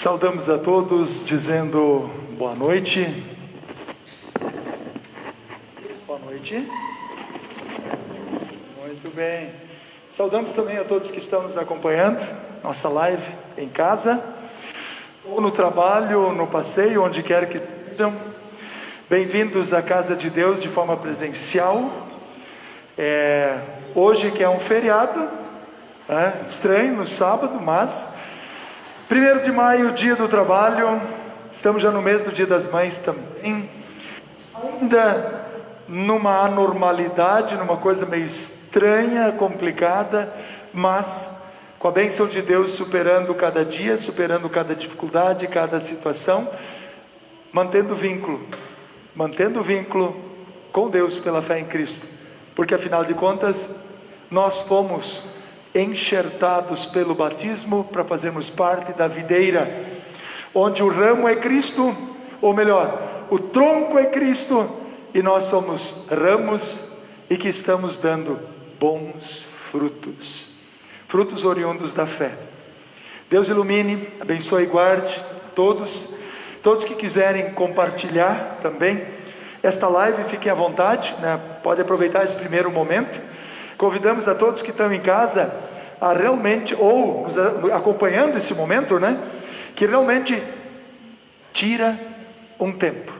Saudamos a todos dizendo boa noite. Boa noite. Muito bem. Saudamos também a todos que estão nos acompanhando, nossa live em casa, ou no trabalho, no passeio, onde quer que sejam. Bem-vindos à Casa de Deus de forma presencial. Hoje que é um feriado, estranho no sábado, mas 1º de maio, dia do trabalho, estamos já no mês do Dia das Mães também, ainda numa anormalidade, numa coisa meio estranha, complicada, mas com a bênção de Deus superando cada dia, superando cada dificuldade, cada situação, mantendo o vínculo com Deus pela fé em Cristo, porque afinal de contas, nós fomos enxertados pelo batismo para fazermos parte da videira, onde o ramo é Cristo, ou melhor, o tronco é Cristo, e nós somos ramos e que estamos dando bons frutos oriundos da fé. Deus ilumine, abençoe e guarde todos que quiserem compartilhar também esta live, fiquem à vontade, pode aproveitar esse primeiro momento. Convidamos a todos que estão em casa a realmente, ou acompanhando esse momento, que realmente tira um tempo.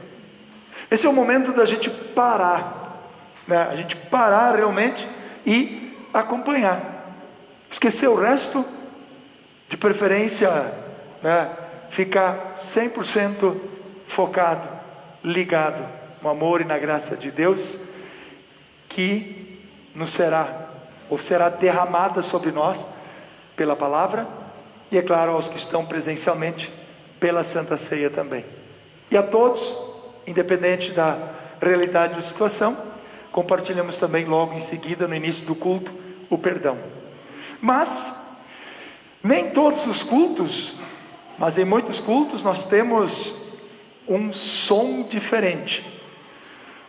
Esse é o momento da gente parar, a gente parar realmente e acompanhar. Esquecer o resto, de preferência, ficar 100% focado, ligado no amor e na graça de Deus, que nos será derramada sobre nós pela palavra, e é claro, aos que estão presencialmente pela Santa Ceia também. E a todos, independente da realidade ou situação, compartilhamos também logo em seguida, no início do culto, o perdão. Mas nem todos os cultos, mas em muitos cultos nós temos um som diferente,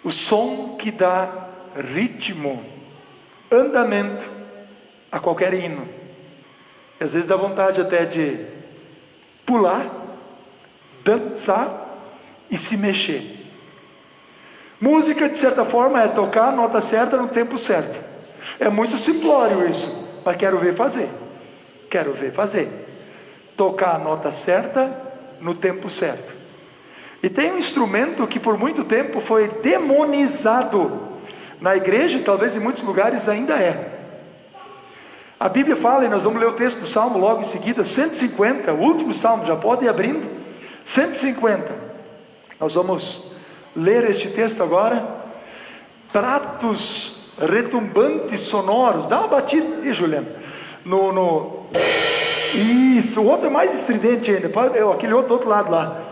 o som que dá ritmo, andamento a qualquer hino. E às vezes dá vontade até de pular, dançar e se mexer. Música, de certa forma, é tocar a nota certa no tempo certo. É muito simplório isso, mas quero ver fazer. Tocar a nota certa no tempo certo. E tem um instrumento que por muito tempo foi demonizado na igreja, e talvez em muitos lugares ainda é. A Bíblia fala, e nós vamos ler o texto do Salmo logo em seguida, 150, o último Salmo, já pode ir abrindo, 150. Nós vamos ler este texto agora. Pratos retumbantes sonoros, dá uma batida aí, Juliana, isso, o outro é mais estridente ainda, aquele outro do outro lado lá.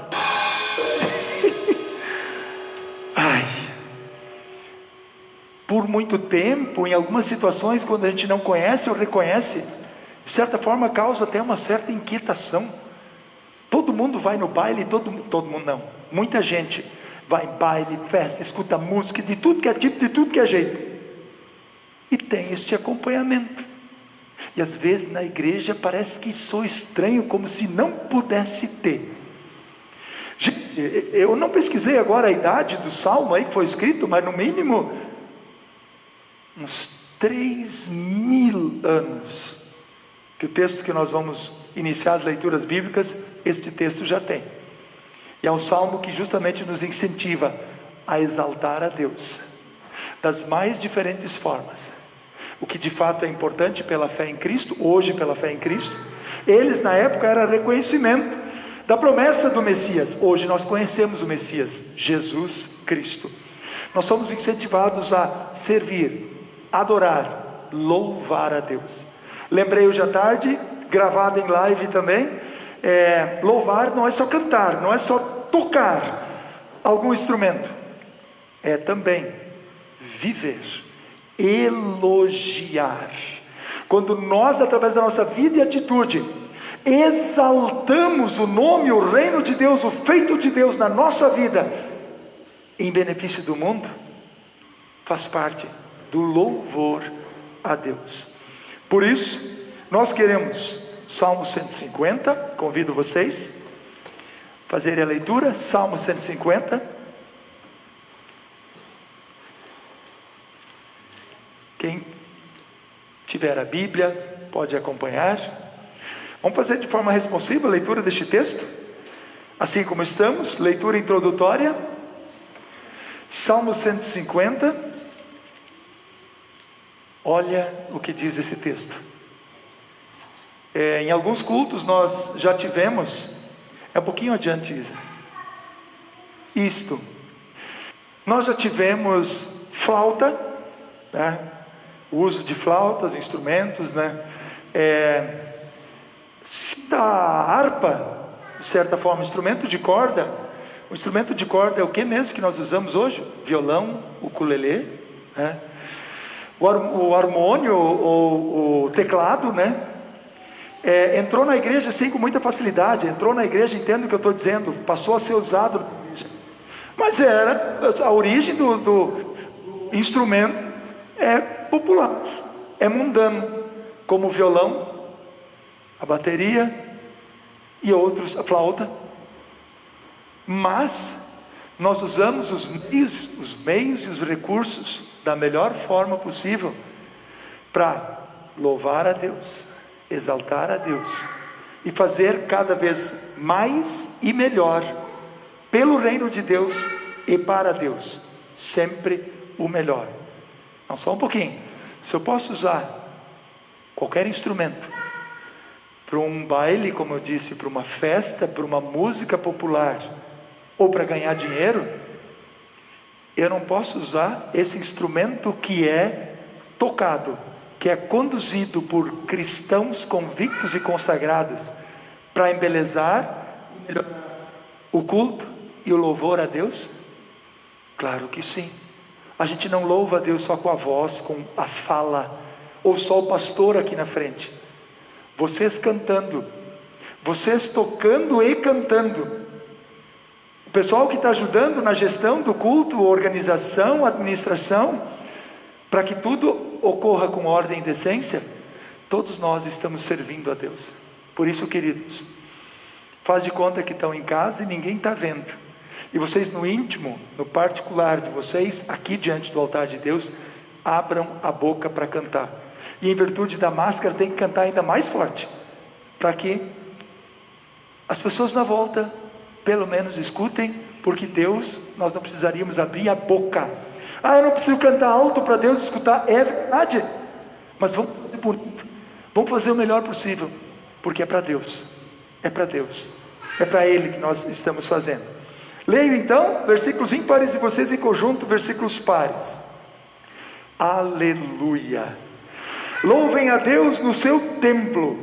Por muito tempo, em algumas situações, quando a gente não conhece ou reconhece, de certa forma causa até uma certa inquietação. Todo mundo vai no baile, todo mundo não, muita gente vai em baile, festa, escuta música, de tudo que é tipo, de tudo que é jeito, e tem este acompanhamento. E às vezes na igreja parece que soa estranho, como se não pudesse ter. Gente, eu não pesquisei agora a idade do salmo aí que foi escrito, mas no mínimo uns 3.000 anos, que o texto que nós vamos iniciar as leituras bíblicas, este texto já tem. E é um salmo que justamente nos incentiva a exaltar a Deus, das mais diferentes formas. O que de fato é importante pela fé em Cristo, hoje pela fé em Cristo, eles na época era reconhecimento da promessa do Messias. Hoje nós conhecemos o Messias, Jesus Cristo. Nós somos incentivados a servir, adorar, louvar a Deus. Lembrei hoje à tarde, gravado em live também, louvar não é só cantar, não é só tocar algum instrumento, é também viver, elogiar. Quando nós, através da nossa vida e atitude, exaltamos o nome, o reino de Deus, o feito de Deus na nossa vida, em benefício do mundo, faz parte do louvor a Deus. Por isso, nós queremos Salmo 150, convido vocês, fazer a leitura, Salmo 150. Quem tiver a Bíblia pode acompanhar. Vamos fazer de forma responsiva a leitura deste texto, assim como estamos, leitura introdutória, Salmo 150. Olha o que diz esse texto. Em alguns cultos nós já tivemos, um pouquinho adiante, Isa, isto, nós já tivemos flauta, né? O uso de flautas, instrumentos, né? A harpa, de certa forma, instrumento de corda. O instrumento de corda é o que mesmo que nós usamos hoje? Violão, ukulele, né? O harmônio, o teclado, né? Entrou na igreja assim com muita facilidade. Entrou na igreja, entendo o que eu estou dizendo, passou a ser usado na igreja. Mas a origem do instrumento é popular, é mundano, como o violão, a bateria e outros, a flauta. Mas nós usamos os meios e os recursos da melhor forma possível para louvar a Deus, exaltar a Deus e fazer cada vez mais e melhor pelo reino de Deus e para Deus, sempre o melhor. Não, só um pouquinho. Se eu posso usar qualquer instrumento para um baile, como eu disse, para uma festa, para uma música popular ou para ganhar dinheiro, eu não posso usar esse instrumento que é tocado, que é conduzido por cristãos convictos e consagrados para embelezar o culto e o louvor a Deus? Claro que sim. A gente não louva a Deus só com a voz, com a fala, ou só o pastor aqui na frente. Vocês cantando, vocês tocando e cantando. O pessoal que está ajudando na gestão do culto, organização, administração, para que tudo ocorra com ordem e decência, todos nós estamos servindo a Deus. Por isso, queridos, faz de conta que estão em casa e ninguém está vendo. E vocês no íntimo, no particular de vocês, aqui diante do altar de Deus, abram a boca para cantar. E em virtude da máscara tem que cantar ainda mais forte, para que as pessoas na volta pelo menos escutem, porque Deus, nós não precisaríamos abrir a boca. Eu não preciso cantar alto para Deus escutar. É verdade, mas vamos fazer bonito, vamos fazer o melhor possível, porque é para Deus, é para Deus, é para Ele que nós estamos fazendo. Leio então versículos ímpares e vocês em conjunto versículos pares. Aleluia! Louvem a Deus no seu templo,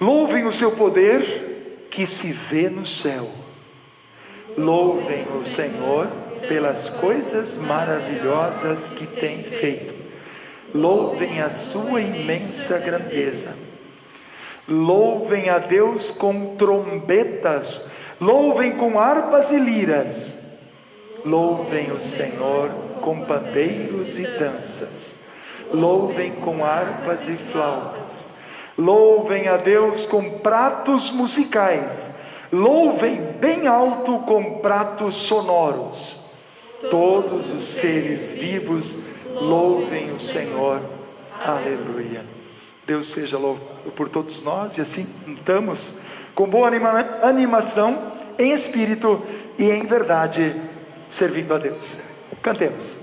louvem o seu poder que se vê no céu. Louvem o Senhor pelas coisas maravilhosas que tem feito. Louvem a sua imensa grandeza. Louvem a Deus com trombetas. Louvem com harpas e liras. Louvem o Senhor com pandeiros e danças. Louvem com harpas e flautas. Louvem a Deus com pratos musicais. Louvem bem alto com pratos sonoros. Todos os seres vivos louvem o Senhor. Aleluia. Deus seja louvado por todos nós, e assim cantamos com boa animação, em espírito e em verdade, servindo a Deus. Cantemos.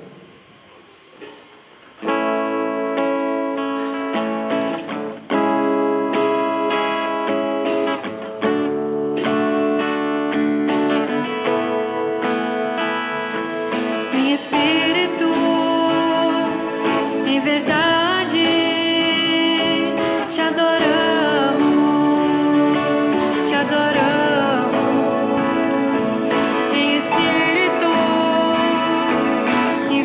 Em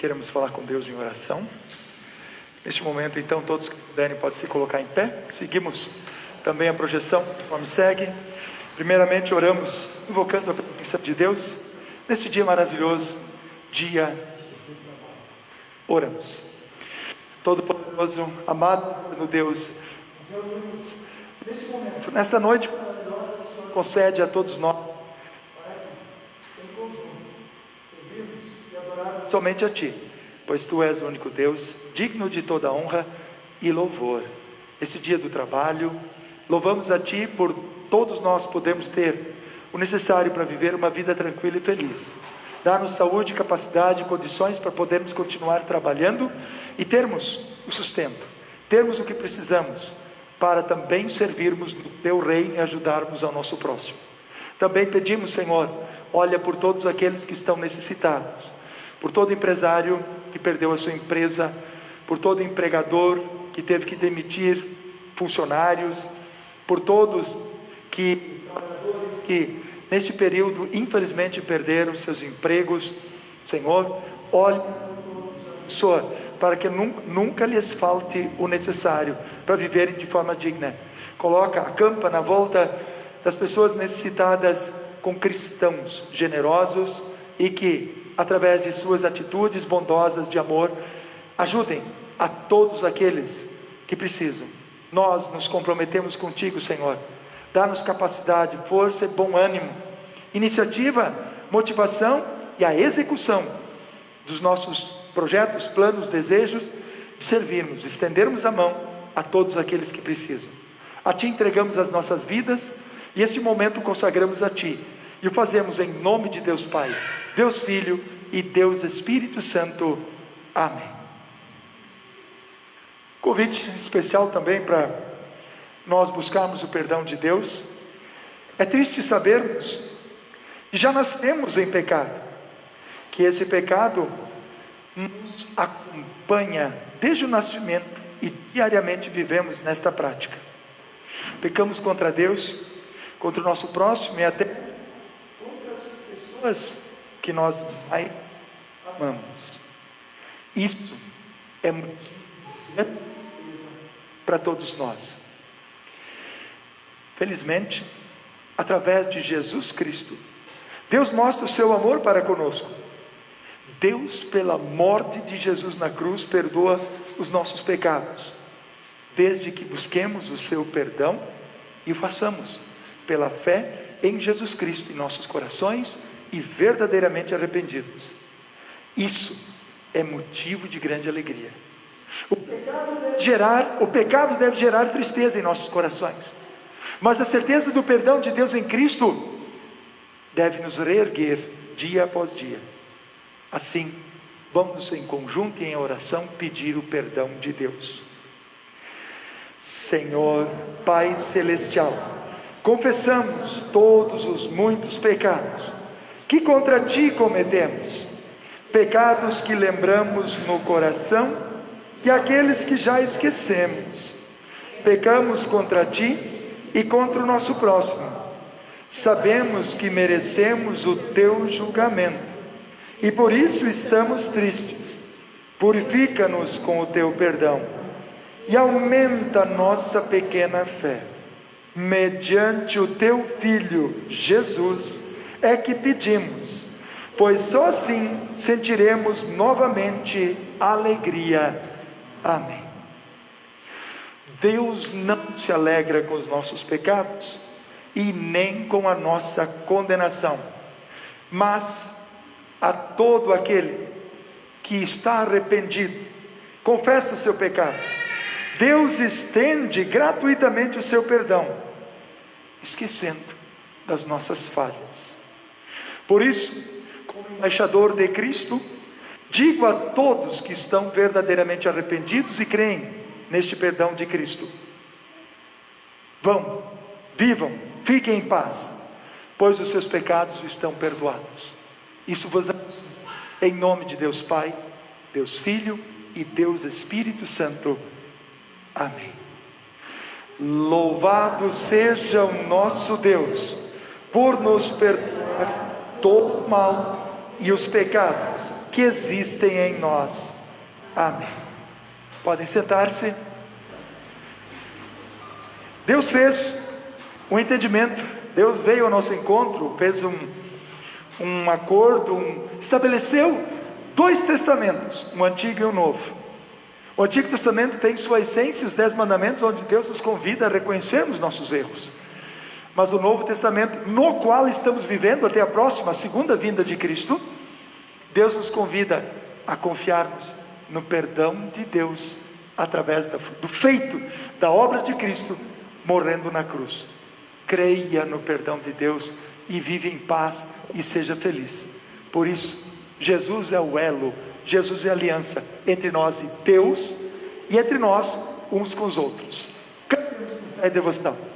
Queremos falar com Deus em oração. Neste momento, então, todos que puderem podem se colocar em pé. Seguimos também a projeção, conforme segue. Primeiramente, oramos, invocando a presença de Deus, neste dia maravilhoso, dia. Oramos. Todo-Poderoso, amado no Deus, nesse momento, nesta noite maravilhosa, o Senhor concede a todos nós, para que, em conjunto, servirmos e adorarmos somente a Ti, pois Tu és o único Deus, digno de toda honra e louvor. Esse dia do trabalho, louvamos a Ti por todos nós podemos ter o necessário para viver uma vida tranquila e feliz. Dá-nos saúde, capacidade e condições para podermos continuar trabalhando e termos o sustento, termos o que precisamos para também servirmos no Teu reino e ajudarmos ao nosso próximo. Também pedimos, Senhor, olha por todos aqueles que estão necessitados, por todo empresário que perdeu a sua empresa, por todo empregador que teve que demitir funcionários, por todos que neste período infelizmente perderam seus empregos. Senhor, olhe, Senhor, para que nunca lhes falte o necessário para viverem de forma digna. Acampa na volta das pessoas necessitadas com cristãos generosos e que, através de suas atitudes bondosas de amor, ajudem a todos aqueles que precisam. Nós nos comprometemos contigo, Senhor. Dá-nos capacidade, força e bom ânimo, iniciativa, motivação e a execução dos nossos projetos, planos, desejos, de servirmos, estendermos a mão a todos aqueles que precisam. A Ti entregamos as nossas vidas e este momento consagramos a Ti e o fazemos em nome de Deus Pai, Deus Filho e Deus Espírito Santo. Amém. Convite especial também para nós buscarmos o perdão de Deus. É triste sabermos que já nascemos em pecado, que esse pecado nos acompanha desde o nascimento e diariamente vivemos nesta prática. Pecamos contra Deus, contra o nosso próximo e até contra as pessoas que nós mais amamos. Isso é motivo de tristeza para todos nós. Felizmente, através de Jesus Cristo, Deus mostra o seu amor para conosco. Deus, pela morte de Jesus na cruz, perdoa os nossos pecados, desde que busquemos o seu perdão e o façamos pela fé em Jesus Cristo em nossos corações e verdadeiramente arrependidos. Isso é motivo de grande alegria. O pecado deve gerar tristeza em nossos corações, mas a certeza do perdão de Deus em Cristo deve nos reerguer dia após dia. Assim, vamos em conjunto e em oração pedir o perdão de Deus. Senhor, Pai Celestial, confessamos todos os muitos pecados que contra Ti cometemos, pecados que lembramos no coração e aqueles que já esquecemos. Pecamos contra Ti e contra o nosso próximo. Sabemos que merecemos o Teu julgamento e por isso estamos tristes. Purifica-nos com o Teu perdão e aumenta nossa pequena fé. Mediante o Teu Filho Jesus é que pedimos, pois só assim sentiremos novamente alegria. Amém. Deus não se alegra com os nossos pecados e nem com a nossa condenação, mas a todo aquele que está arrependido, confessa o seu pecado, Deus estende gratuitamente o seu perdão, esquecendo das nossas falhas. Por isso, como embaixador de Cristo, digo a todos que estão verdadeiramente arrependidos e creem neste perdão de Cristo: vão, vivam, fiquem em paz, pois os seus pecados estão perdoados. Isso vos anuncio em nome de Deus Pai, Deus Filho e Deus Espírito Santo. Amém. Louvado seja o nosso Deus por nos perdoar todo o mal e os pecados que existem em nós. Amém. Podem sentar-se. Deus fez um entendimento, Deus veio ao nosso encontro, fez um acordo, estabeleceu 2 testamentos, um antigo e um novo. O Antigo Testamento tem sua essência, os 10 mandamentos, onde Deus nos convida a reconhecermos nossos erros. Mas o Novo Testamento, no qual estamos vivendo até a próxima, a segunda vinda de Cristo, Deus nos convida a confiarmos no perdão de Deus, através do feito da obra de Cristo, morrendo na cruz. Creia no perdão de Deus e vive em paz e seja feliz. Por isso, Jesus é o elo, Jesus é a aliança entre nós e Deus, e entre nós uns com os outros. É devoção.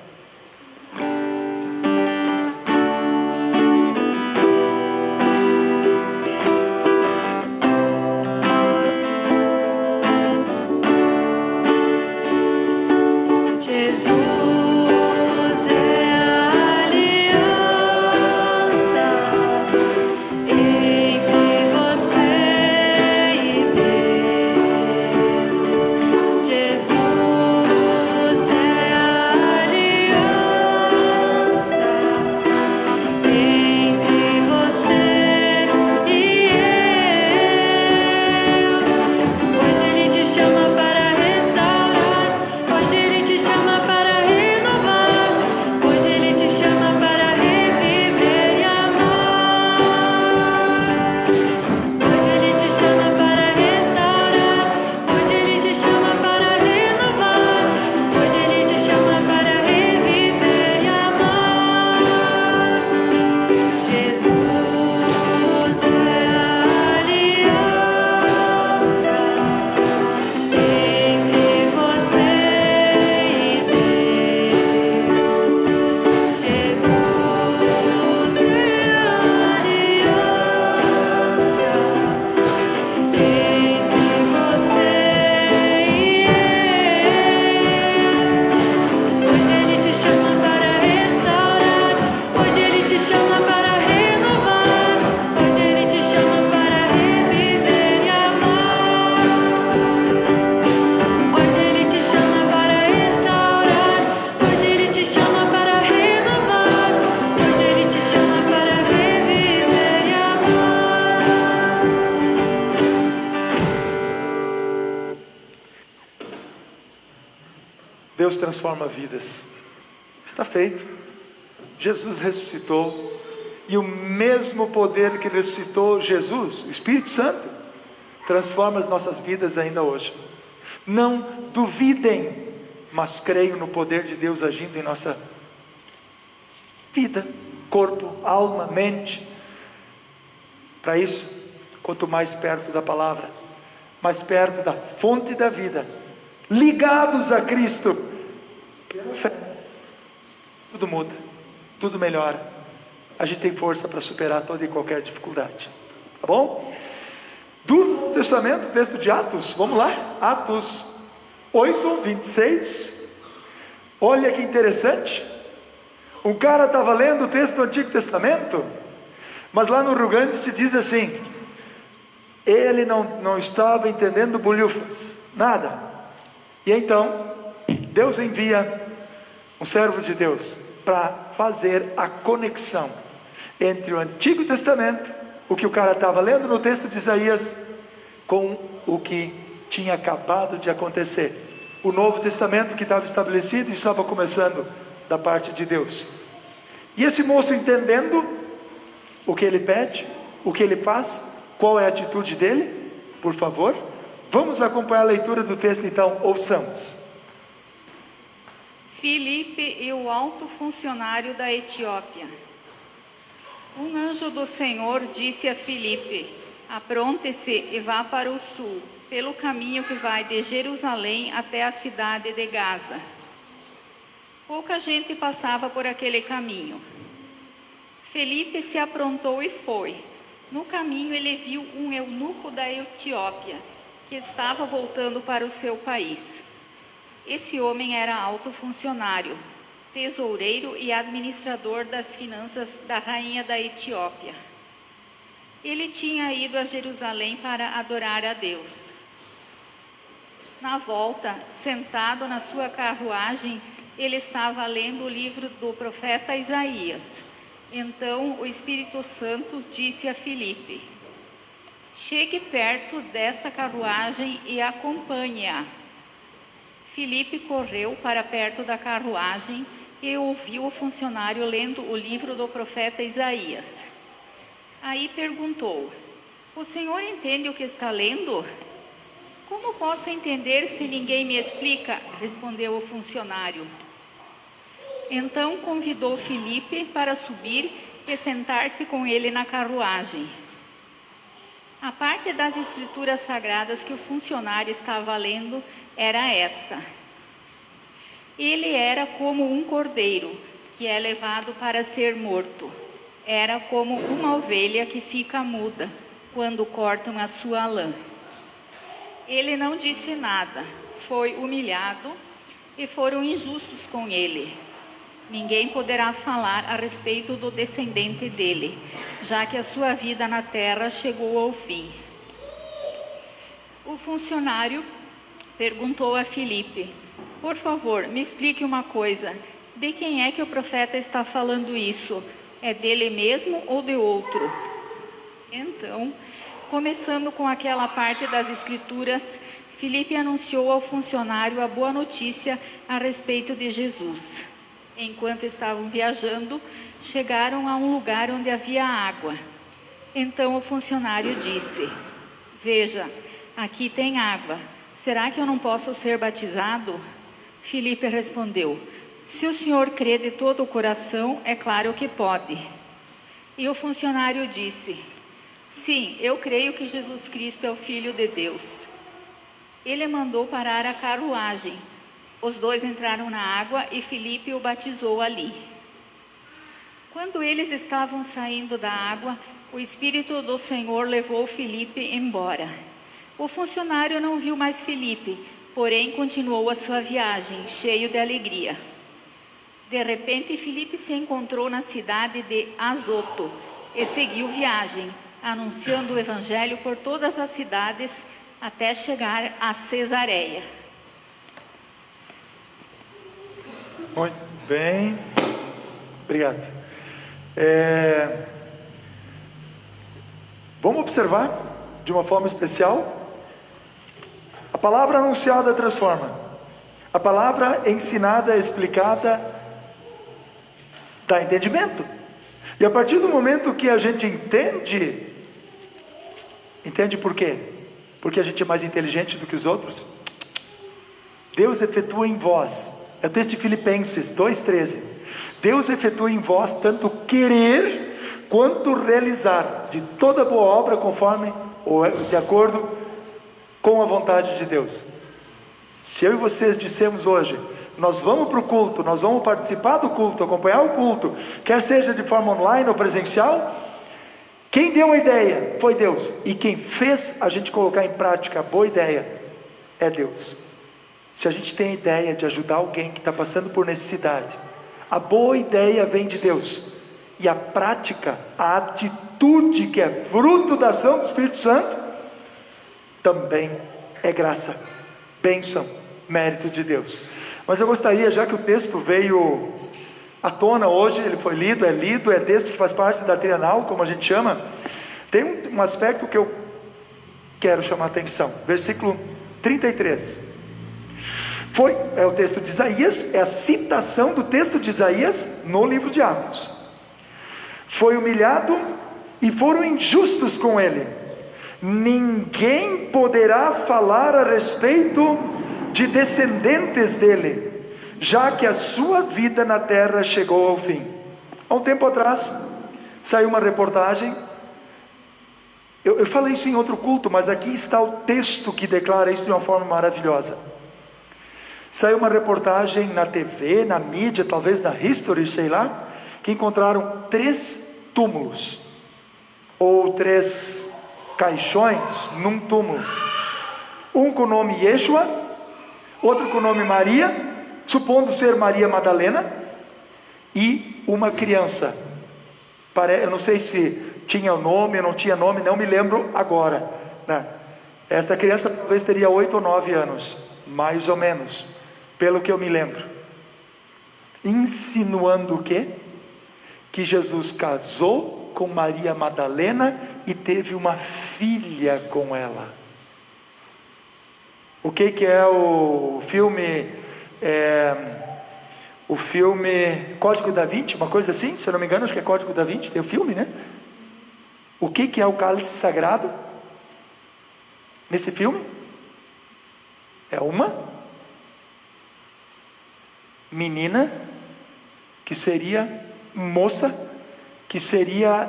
Deus transforma vidas. Está feito. Jesus ressuscitou. E o mesmo poder que ressuscitou Jesus, o Espírito Santo, transforma as nossas vidas ainda hoje. Não duvidem, mas creiam no poder de Deus agindo em nossa vida, corpo, alma, mente. Para isso, quanto mais perto da palavra, mais perto da fonte da vida, ligados a Cristo, pela fé, tudo muda, tudo melhora. A gente tem força para superar toda e qualquer dificuldade. Tá bom? Do Novo Testamento, texto de Atos, vamos lá, Atos 8, 26. Olha que interessante. Um cara estava lendo o texto do Antigo Testamento, mas lá no Rio Grande se diz assim: ele não estava entendendo bolhufas, nada. E então, Deus envia um servo de Deus para fazer a conexão entre o Antigo Testamento, o que o cara estava lendo no texto de Isaías, com o que tinha acabado de acontecer. O Novo Testamento que estava estabelecido e estava começando da parte de Deus. E esse moço, entendendo o que ele pede, o que ele faz, qual é a atitude dele, por favor, vamos acompanhar a leitura do texto então, ouçamos. Filipe e o alto funcionário da Etiópia. Um anjo do Senhor disse a Filipe: apronte-se e vá para o sul, pelo caminho que vai de Jerusalém até a cidade de Gaza. Pouca gente passava por aquele caminho. Filipe se aprontou e foi. No caminho ele viu um eunuco da Etiópia, que estava voltando para o seu país. Esse homem era alto funcionário, tesoureiro e administrador das finanças da rainha da Etiópia. Ele tinha ido a Jerusalém para adorar a Deus. Na volta, sentado na sua carruagem, ele estava lendo o livro do profeta Isaías. Então o Espírito Santo disse a Filipe: chegue perto dessa carruagem e acompanhe-a. Filipe correu para perto da carruagem e ouviu o funcionário lendo o livro do profeta Isaías. Aí perguntou: o senhor entende o que está lendo? Como posso entender se ninguém me explica? Respondeu o funcionário. Então convidou Filipe para subir e sentar-se com ele na carruagem. A parte das escrituras sagradas que o funcionário estava lendo era esta: ele era como um cordeiro que é levado para ser morto. Era como uma ovelha que fica muda quando cortam a sua lã. Ele não disse nada, foi humilhado e foram injustos com ele. Ninguém poderá falar a respeito do descendente dele, já que a sua vida na terra chegou ao fim. O funcionário perguntou a Filipe: por favor, me explique uma coisa. De quem é que o profeta está falando isso? É dele mesmo ou de outro? Então, começando com aquela parte das escrituras, Filipe anunciou ao funcionário a boa notícia a respeito de Jesus. Enquanto estavam viajando, chegaram a um lugar onde havia água. Então o funcionário disse: veja, aqui tem água. Será que eu não posso ser batizado? Filipe respondeu: se o senhor crê de todo o coração, é claro que pode. E o funcionário disse: sim, eu creio que Jesus Cristo é o Filho de Deus. Ele mandou parar a carruagem. Os dois entraram na água e Filipe o batizou ali. Quando eles estavam saindo da água, o Espírito do Senhor levou Filipe embora. O funcionário não viu mais Filipe, porém continuou a sua viagem, cheio de alegria. De repente, Filipe se encontrou na cidade de Azoto e seguiu viagem, anunciando o Evangelho por todas as cidades até chegar a Cesareia. Muito bem, obrigado. Vamos observar de uma forma especial. A palavra anunciada transforma. A palavra ensinada, explicada, dá entendimento. E a partir do momento que a gente entende por quê? Porque a gente é mais inteligente do que os outros? Deus efetua em vós. É o texto de Filipenses 2,13. Deus efetua em vós tanto querer quanto realizar de toda boa obra conforme ou de acordo com a vontade de Deus. Se eu e vocês dissemos hoje: nós vamos para o culto, nós vamos participar do culto, acompanhar o culto, quer seja de forma online ou presencial, quem deu a ideia foi Deus, e quem fez a gente colocar em prática a boa ideia é Deus. Se a gente tem a ideia de ajudar alguém que está passando por necessidade, a boa ideia vem de Deus, e a prática, a atitude que é fruto da ação do Espírito Santo, também é graça, bênção, mérito de Deus. Mas eu gostaria, já que o texto veio à tona hoje, ele foi lido, é texto que faz parte da trienal, como a gente chama, tem um aspecto que eu quero chamar a atenção. Versículo 33. É o texto de Isaías, é a citação do texto de Isaías no livro de Atos. Foi humilhado e foram injustos com ele. Ninguém poderá falar a respeito de descendentes dele, já que a sua vida na terra chegou ao fim. Há um tempo atrás, saiu uma reportagem, eu falei isso em outro culto, mas aqui está o texto que declara isso de uma forma maravilhosa. Saiu uma reportagem na TV, na mídia, talvez na History, sei lá, que encontraram 3 túmulos, ou 3 caixões num túmulo. Um com o nome Yeshua, outro com o nome Maria, supondo ser Maria Madalena, e uma criança. Eu não sei se tinha o nome, não tinha nome, não me lembro agora, né? Esta criança talvez teria 8 ou 9 anos, mais ou menos, pelo que eu me lembro. Insinuando o quê? Que Jesus casou com Maria Madalena e teve uma filha com ela. O que é o filme? O filme Código da Vinci, uma coisa assim, se eu não me engano, acho que é Código da Vinci, tem o filme, né? O que é o cálice sagrado? Nesse filme? É uma menina que seria moça, que seria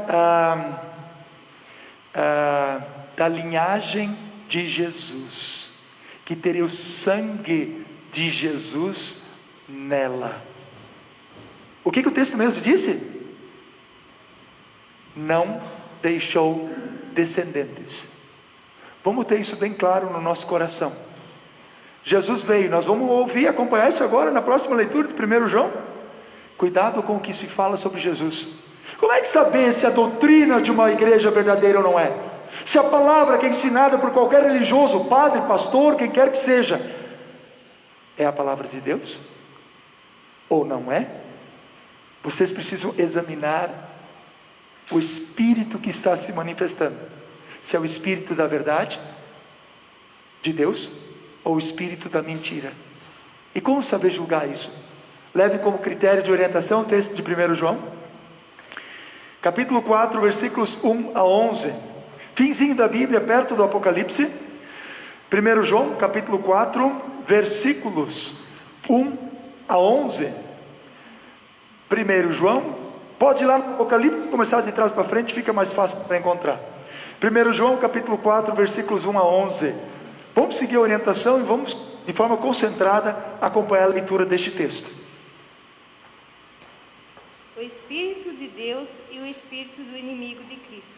da linhagem de Jesus, que teria o sangue de Jesus nela. O que o texto mesmo disse? Não deixou descendentes. Vamos ter isso bem claro no nosso coração. Jesus veio, nós vamos ouvir e acompanhar isso agora na próxima leitura de 1 João. Cuidado com o que se fala sobre Jesus. Como é que saber se a doutrina de uma igreja é verdadeira ou não é? Se a palavra que é ensinada por qualquer religioso, padre, pastor, quem quer que seja, é a palavra de Deus? Ou não é? Vocês precisam examinar o Espírito que está se manifestando. Se é o Espírito da verdade, de Deus, ou o Espírito da mentira. E como saber julgar isso? Leve como critério de orientação o texto de 1 João, capítulo 4, versículos 1 a 11. Finzinho da Bíblia, perto do Apocalipse. 1 João, capítulo 4, versículos 1 a 11. 1 João, pode ir lá no Apocalipse, começar de trás para frente, fica mais fácil para encontrar. 1 João, capítulo 4, versículos 1 a 11. Vamos seguir a orientação e vamos, de forma concentrada, acompanhar a leitura deste texto. O Espírito de Deus e o Espírito do inimigo de Cristo.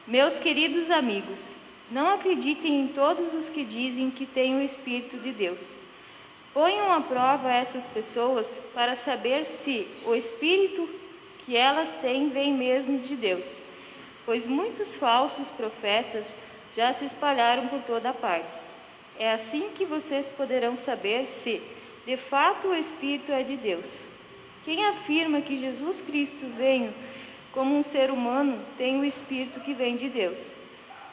Meus queridos amigos, não acreditem em todos os que dizem que têm o Espírito de Deus. Ponham à prova essas pessoas para saber se o Espírito que elas têm vem mesmo de Deus, pois muitos falsos profetas já se espalharam por toda parte. É assim que vocês poderão saber se, de fato, o Espírito é de Deus. Quem afirma que Jesus Cristo veio como um ser humano tem o Espírito que vem de Deus.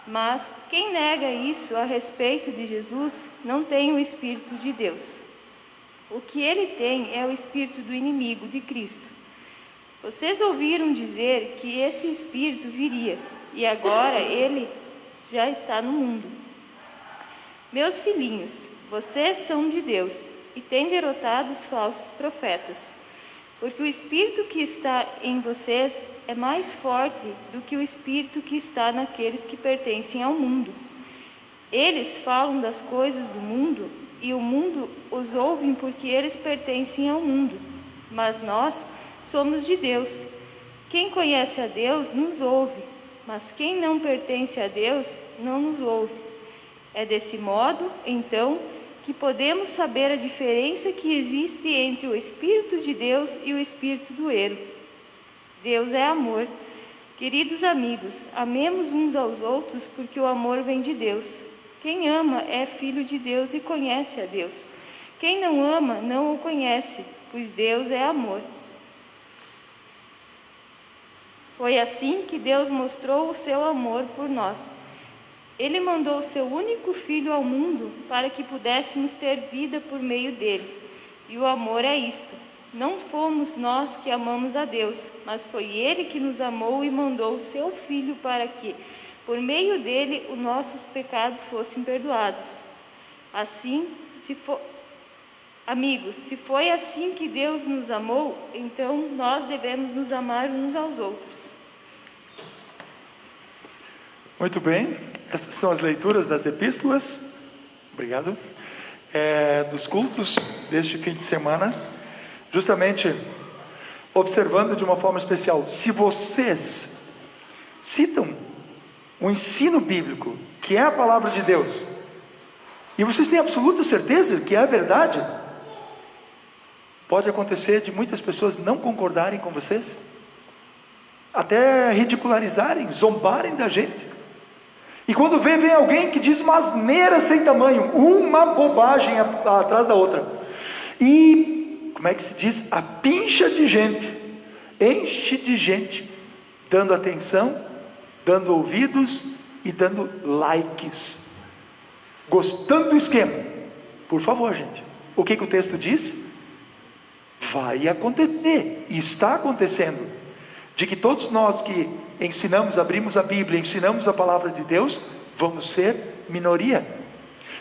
Mas quem nega isso a respeito de Jesus não tem o Espírito de Deus. O que ele tem é o Espírito do inimigo de Cristo. Vocês ouviram dizer que esse Espírito viria, e agora ele já está no mundo. Meus filhinhos, vocês são de Deus e têm derrotado os falsos profetas, porque o Espírito que está em vocês é mais forte do que o Espírito que está naqueles que pertencem ao mundo. Eles falam das coisas do mundo e o mundo os ouve porque eles pertencem ao mundo, mas nós somos de Deus. Quem conhece a Deus nos ouve, mas quem não pertence a Deus não nos ouve. É desse modo, então, que podemos saber a diferença que existe entre o Espírito de Deus e o Espírito do erro. Deus é amor. Queridos amigos, amemos uns aos outros porque o amor vem de Deus. Quem ama é filho de Deus e conhece a Deus. Quem não ama não o conhece, pois Deus é amor. Foi assim que Deus mostrou o seu amor por nós. Ele mandou o seu único filho ao mundo para que pudéssemos ter vida por meio dele. E o amor é isto: não fomos nós que amamos a Deus, mas foi ele que nos amou e mandou o seu filho para que, por meio dele, os nossos pecados fossem perdoados. Assim, amigos, se foi assim que Deus nos amou, então nós devemos nos amar uns aos outros. Muito bem, essas são as leituras das epístolas, obrigado, dos cultos deste fim de semana, justamente observando de uma forma especial. Se vocês citam o ensino bíblico, que é a palavra de Deus, e vocês têm absoluta certeza que é a verdade, pode acontecer de muitas pessoas não concordarem com vocês. até ridicularizarem, zombarem da gente. E quando vem alguém que diz uma asneira sem tamanho, uma bobagem atrás da outra. E, como é que se diz? A pincha de gente, enche de gente, dando atenção, dando ouvidos e dando likes, gostando do esquema. Por favor, gente, o que o texto diz? Vai acontecer, e está acontecendo, de que todos nós que ensinamos, abrimos a Bíblia, ensinamos a palavra de Deus, vamos ser minoria.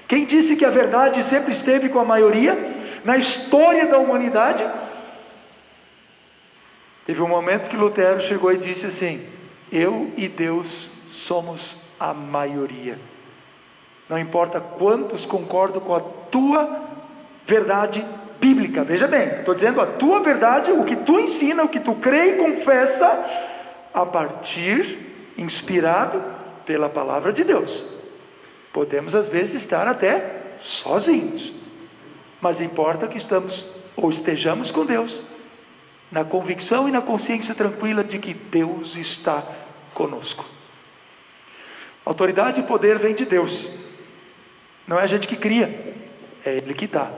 Quem disse que a verdade sempre esteve com a maioria na história da humanidade? Teve um momento que Lutero chegou e disse assim: eu e Deus somos a maioria. Não importa quantos concordam com a tua verdade bíblica. Veja bem, estou dizendo a tua verdade, o que tu ensina, o que tu crê e confessa, a partir, inspirado pela palavra de Deus. Podemos às vezes estar até sozinhos, mas importa que estamos ou estejamos com Deus, na convicção e na consciência tranquila de que Deus está conosco. Autoridade e poder vem de Deus. Não é a gente que cria, é Ele que dá.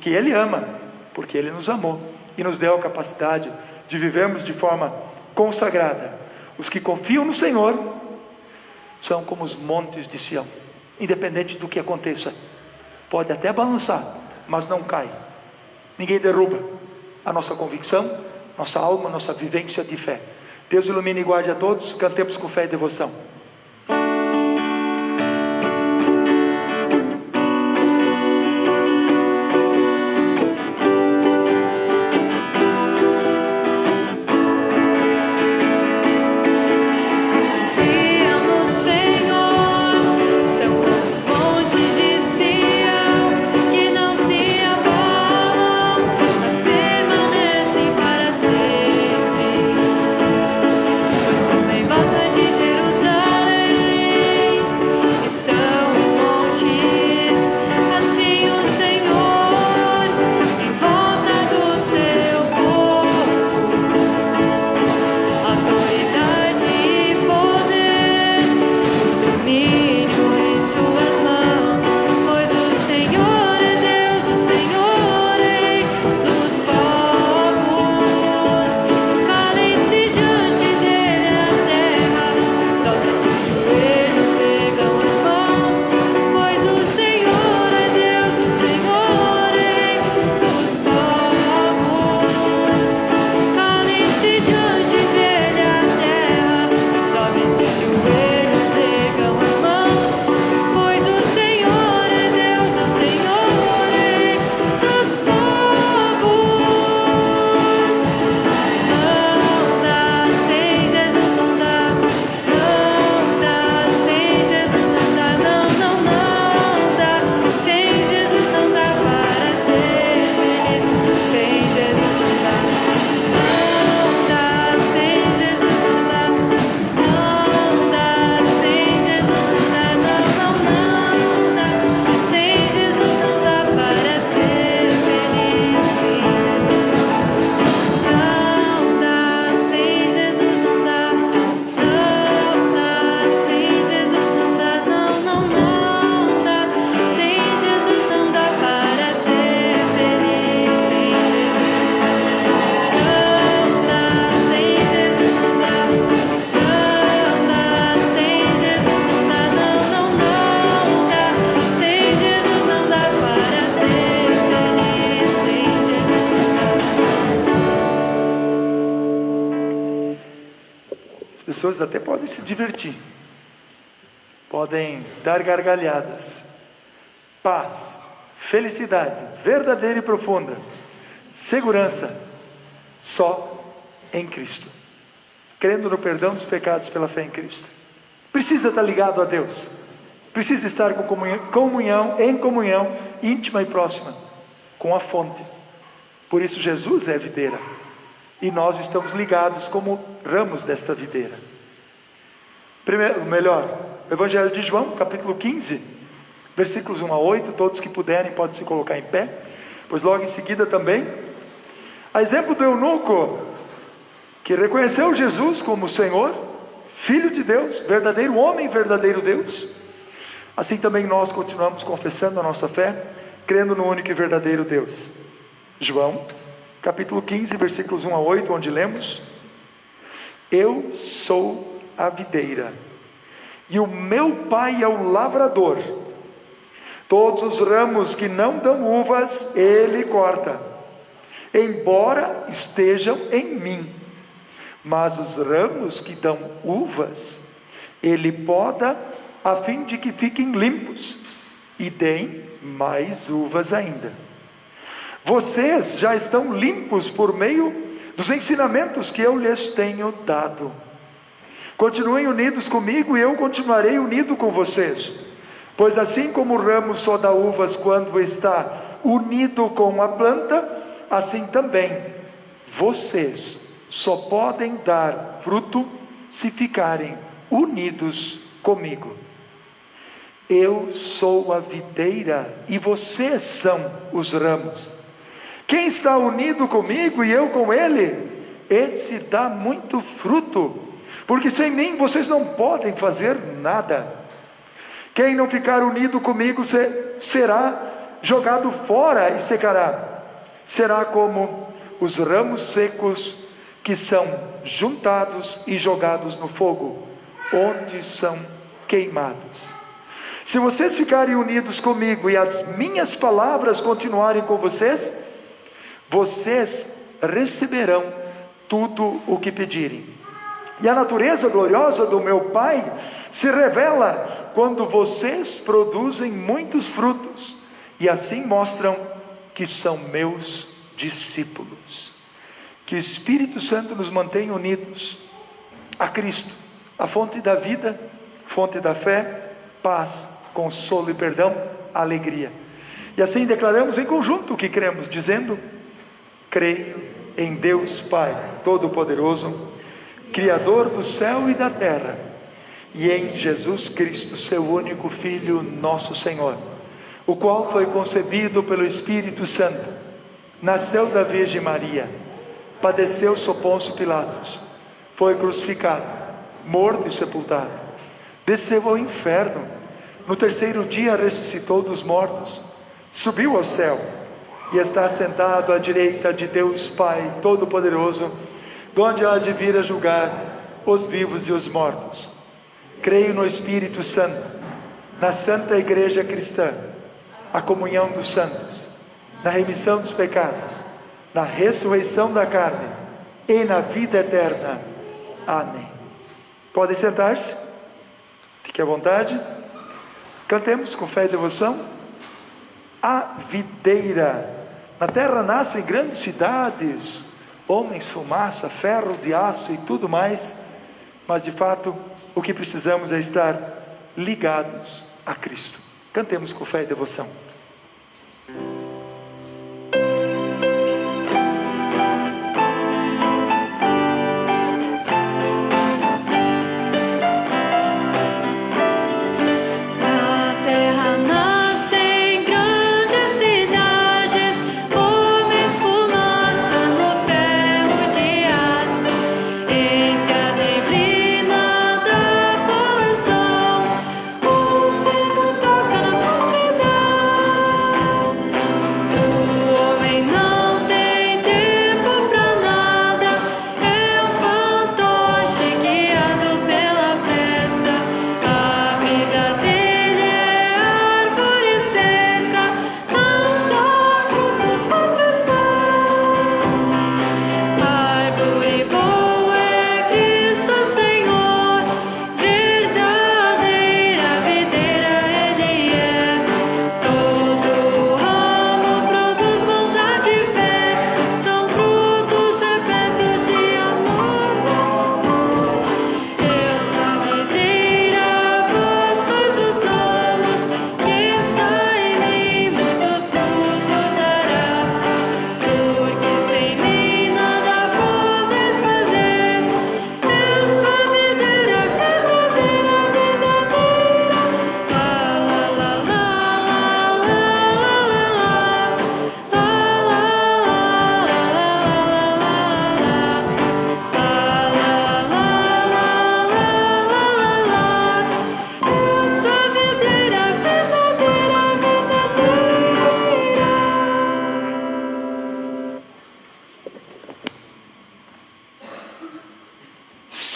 Que Ele ama, porque Ele nos amou e nos deu a capacidade de vivermos de forma consagrada. Os que confiam no Senhor são como os montes de Sião, independente do que aconteça. Pode até balançar, mas não cai. Ninguém derruba a nossa convicção, nossa alma, nossa vivência de fé. Deus ilumine e guarde a todos. Cantemos com fé e devoção. Pessoas até podem se divertir, podem dar gargalhadas. Paz, felicidade verdadeira e profunda, segurança, só em Cristo, crendo no perdão dos pecados pela fé em Cristo. Precisa estar ligado a Deus, precisa estar em comunhão íntima e próxima com a fonte. Por isso Jesus é a videira e nós estamos ligados como ramos desta videira. Evangelho de João, capítulo 15, versículos 1 a 8, todos que puderem podem se colocar em pé, pois logo em seguida também, a exemplo do eunuco, que reconheceu Jesus como Senhor, Filho de Deus, verdadeiro homem, verdadeiro Deus. Assim também nós continuamos confessando a nossa fé, crendo no único e verdadeiro Deus. João, capítulo 15, versículos 1 a 8, onde lemos: Eu sou a videira, e o meu Pai é o lavrador. Todos os ramos que não dão uvas, Ele corta, embora estejam em mim. Mas os ramos que dão uvas, Ele poda, a fim de que fiquem limpos, e deem mais uvas ainda. Vocês já estão limpos por meio dos ensinamentos que eu lhes tenho dado. Continuem unidos comigo e eu continuarei unido com vocês. Pois assim como o ramo só dá uvas quando está unido com a planta, assim também vocês só podem dar fruto se ficarem unidos comigo. Eu sou a videira e vocês são os ramos. Quem está unido comigo e eu com ele, esse dá muito fruto, porque sem mim vocês não podem fazer nada. Quem não ficar unido comigo será jogado fora e secará. Será como os ramos secos que são juntados e jogados no fogo, onde são queimados. Se vocês ficarem unidos comigo e as minhas palavras continuarem com vocês, vocês receberão tudo o que pedirem. E a natureza gloriosa do meu Pai se revela quando vocês produzem muitos frutos, e assim mostram que são meus discípulos. Que o Espírito Santo nos mantenha unidos a Cristo, a fonte da vida, fonte da fé, paz, consolo e perdão, alegria. E assim declaramos em conjunto o que cremos, dizendo: creio em Deus Pai Todo-Poderoso, Criador do céu e da terra, e em Jesus Cristo, seu único Filho, nosso Senhor, o qual foi concebido pelo Espírito Santo, nasceu da Virgem Maria, padeceu sob Pôncio Pilatos, foi crucificado, morto e sepultado, desceu ao inferno, no terceiro dia ressuscitou dos mortos, subiu ao céu, e está sentado à direita de Deus Pai Todo-Poderoso, de onde há de vir a julgar os vivos e os mortos. Creio no Espírito Santo, na Santa Igreja Cristã, a comunhão dos santos, na remissão dos pecados, na ressurreição da carne e na vida eterna. Amém. Podem sentar-se, fique à vontade. Cantemos com fé e devoção. A videira. Na terra nascem grandes cidades, homens, fumaça, ferro de aço e tudo mais, mas de fato o que precisamos é estar ligados a Cristo. Cantemos com fé e devoção.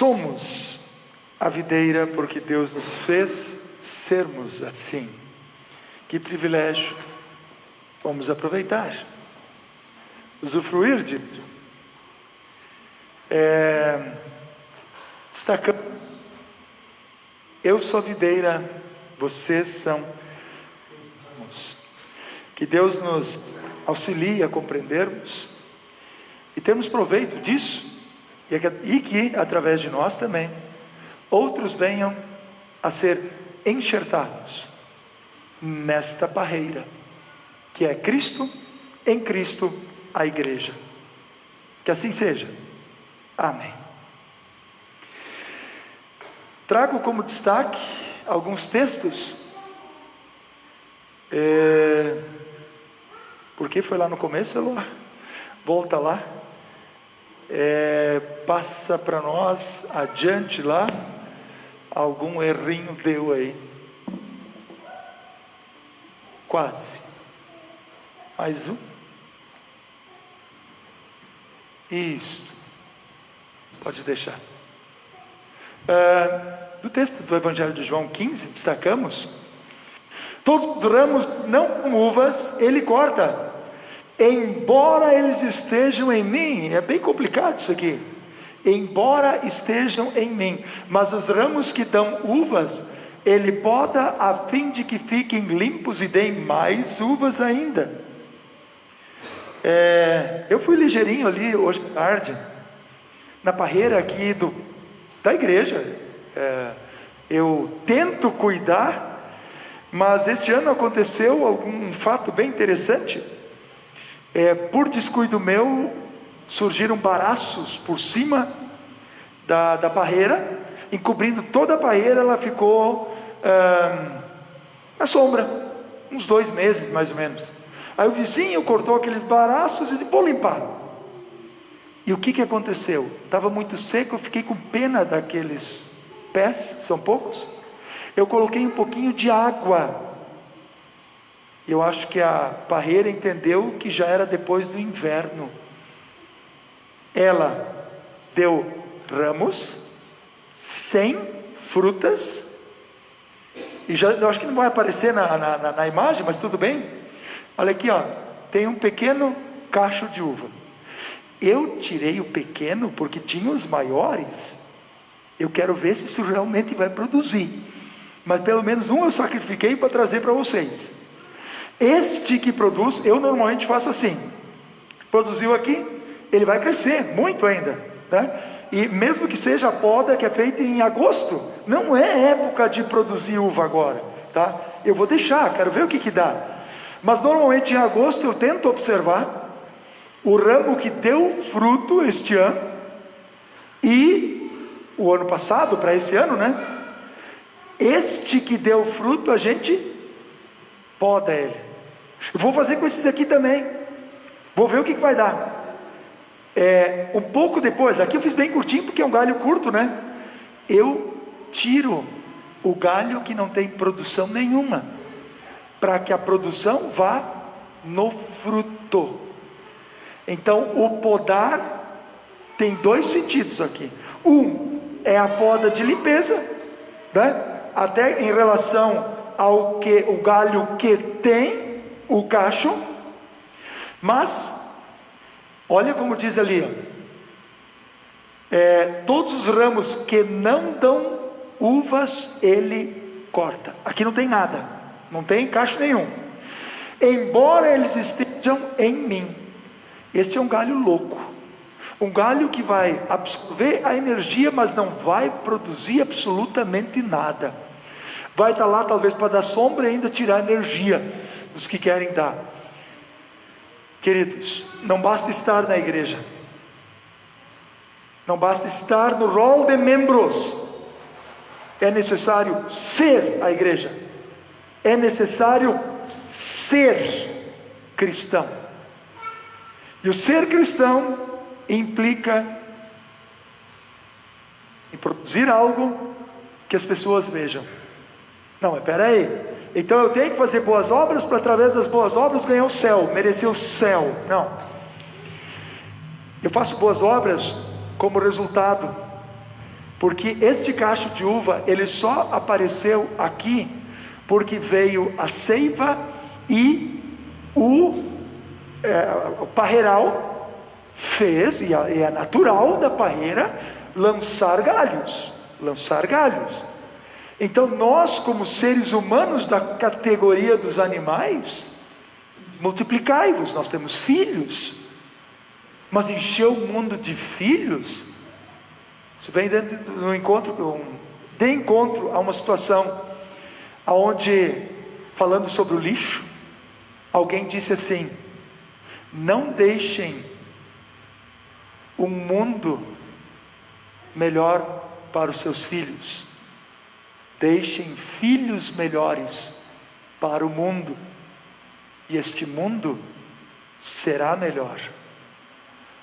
somos a videira porque Deus nos fez sermos assim. Que privilégio! Vamos aproveitar, usufruir disso. Destacamos: eu sou a videira, vocês são os ramos. Que Deus nos auxilie a compreendermos e termos proveito disso, e que através de nós também outros venham a ser enxertados nesta parreira que é Cristo, em Cristo a igreja. Que assim seja. Amém. Trago como destaque alguns textos, porque foi lá no começo, Eloá? Volta lá, passa para nós, adiante lá, algum errinho deu aí, quase, mais um, isto, pode deixar. Do texto do Evangelho de João 15, destacamos: todos os ramos não com uvas ele corta, embora eles estejam em mim. É bem complicado isso aqui. Embora estejam em mim, mas os ramos que dão uvas ele poda a fim de que fiquem limpos e deem mais uvas ainda. Eu fui ligeirinho ali hoje à tarde na parreira aqui da igreja. Eu tento cuidar, mas este ano aconteceu algum fato bem interessante. Por descuido meu, surgiram baraços por cima da parreira, encobrindo toda a parreira. Ela ficou na sombra, uns 2 meses mais ou menos. Aí o vizinho cortou aqueles baraços e disse: vou limpar. E o que aconteceu? Estava muito seco, eu fiquei com pena daqueles pés, são poucos. Eu coloquei um pouquinho de água. Eu acho que a parreira entendeu que já era depois do inverno. Ela deu ramos sem frutas. E já, eu acho que não vai aparecer na imagem, mas tudo bem. Olha aqui, ó, tem um pequeno cacho de uva. Eu tirei o pequeno porque tinha os maiores. Eu quero ver se isso realmente vai produzir. Mas pelo menos um eu sacrifiquei para trazer para vocês. Este que produz, eu normalmente faço assim. Produziu aqui, ele vai crescer muito ainda, né? E mesmo que seja a poda que é feita em agosto, não é época de produzir uva agora, tá? Eu vou deixar, quero ver o que dá. Mas normalmente em agosto eu tento observar o ramo que deu fruto este ano e o ano passado para esse ano, né? Este que deu fruto a gente poda ele. Eu vou fazer com esses aqui também. Vou ver o que vai dar. Um pouco depois, aqui eu fiz bem curtinho porque é um galho curto, né? Eu tiro o galho que não tem produção nenhuma, para que a produção vá no fruto. Então o podar tem 2 sentidos aqui. Um é a poda de limpeza, né? Até em relação ao que o galho que tem o cacho. Mas olha como diz ali, todos os ramos que não dão uvas ele corta. Aqui não tem nada, não tem cacho nenhum. Embora eles estejam em mim. Este é um galho louco, um galho que vai absorver a energia, mas não vai produzir absolutamente nada. Vai estar lá talvez para dar sombra e ainda tirar energia dos que querem dar. Queridos, não basta estar na igreja, não basta estar no rol de membros, é necessário ser a igreja, é necessário ser cristão. E o ser cristão implica em produzir algo que as pessoas vejam. Não, mas espera aí. Então eu tenho que fazer boas obras para através das boas obras ganhar o céu, merecer o céu. Não. Eu faço boas obras como resultado Porque este cacho de uva, ele só apareceu aqui porque veio a seiva e o parreiral fez, e é natural da parreira, lançar galhos. Então nós, como seres humanos da categoria dos animais, multiplicai-vos, nós temos filhos, mas encher o mundo de filhos, isso vem dentro do encontro, de encontro a uma situação onde, falando sobre o lixo, alguém disse assim: não deixem um mundo melhor para os seus filhos, deixem filhos melhores para o mundo, e este mundo será melhor.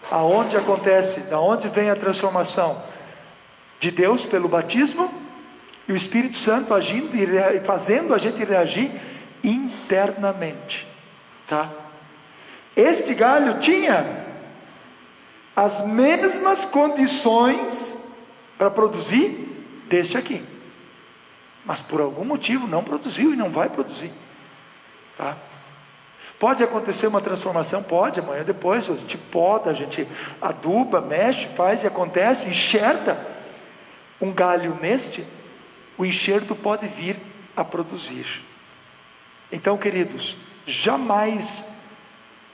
Aonde acontece, da onde vem a transformação? De Deus pelo batismo, e o Espírito Santo agindo e fazendo a gente reagir internamente, tá? Este galho tinha as mesmas condições para produzir deste aqui, mas por algum motivo não produziu e não vai produzir, tá? Pode acontecer uma transformação? Pode, amanhã depois a gente poda, a gente aduba, mexe, faz e acontece, enxerta um galho neste, o enxerto pode vir a produzir. Então, queridos, jamais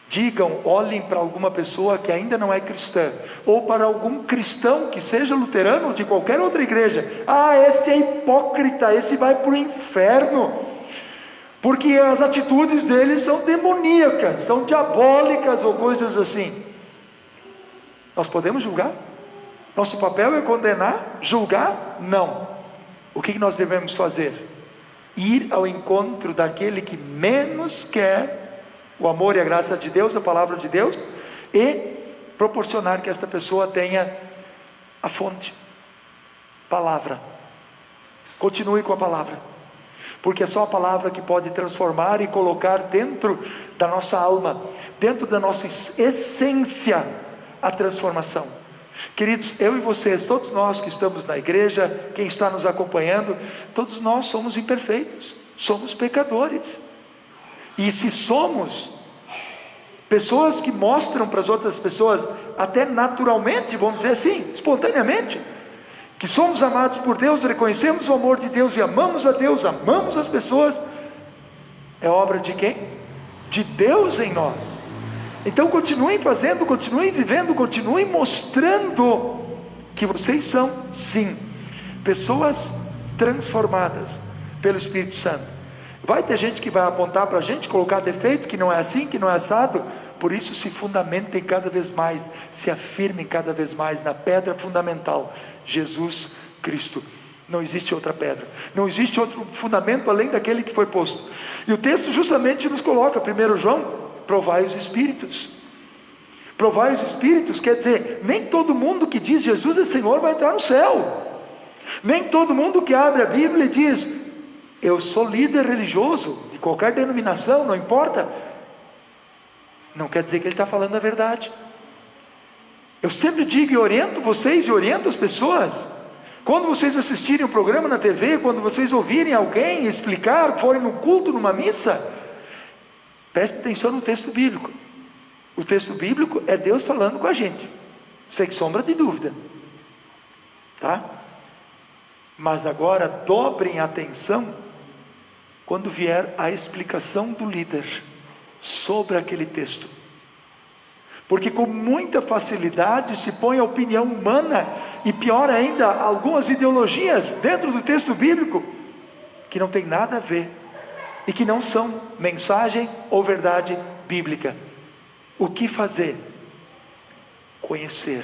digam, olhem para alguma pessoa que ainda não é cristã, ou para algum cristão que seja luterano ou de qualquer outra igreja: ah, esse é hipócrita, esse vai para o inferno, porque as atitudes dele são demoníacas, são diabólicas ou coisas assim. Nós podemos julgar? Nosso papel é condenar? Julgar? Não. O que nós devemos fazer? Ir ao encontro daquele que menos quer o amor e a graça de Deus, a palavra de Deus, e proporcionar que esta pessoa tenha a fonte, palavra. Continue com a palavra, porque é só a palavra que pode transformar e colocar dentro da nossa alma, dentro da nossa essência, a transformação. Queridos, eu e vocês, todos nós que estamos na igreja, quem está nos acompanhando, todos nós somos imperfeitos, somos pecadores. E se somos pessoas que mostram para as outras pessoas, até naturalmente, vamos dizer assim, espontaneamente, que somos amados por Deus, reconhecemos o amor de Deus e amamos a Deus, amamos as pessoas, é obra de quem? De Deus em nós. Então continuem fazendo, continuem vivendo, continuem mostrando que vocês são, sim, pessoas transformadas pelo Espírito Santo. Vai ter gente que vai apontar para a gente, colocar defeito, que não é assim, que não é assado. Por isso se fundamentem cada vez mais, se afirmem cada vez mais na pedra fundamental, Jesus Cristo. Não existe outra pedra, não existe outro fundamento além daquele que foi posto. E o texto justamente nos coloca, 1 João, provai os Espíritos. Provai os Espíritos quer dizer, nem todo mundo que diz Jesus é Senhor vai entrar no céu. Nem todo mundo que abre a Bíblia e diz, eu sou líder religioso, de qualquer denominação, não importa, não quer dizer que ele está falando a verdade. Eu sempre digo e oriento vocês e oriento as pessoas, quando vocês assistirem um programa na TV, quando vocês ouvirem alguém explicar, forem num culto, numa missa, preste atenção no texto bíblico. O texto bíblico é Deus falando com a gente, sem sombra de dúvida, tá? Mas agora dobrem a atenção quando vier a explicação do líder sobre aquele texto, porque com muita facilidade se põe a opinião humana, e pior ainda, algumas ideologias dentro do texto bíblico, que não tem nada a ver, e que não são mensagem ou verdade bíblica. O que fazer? Conhecer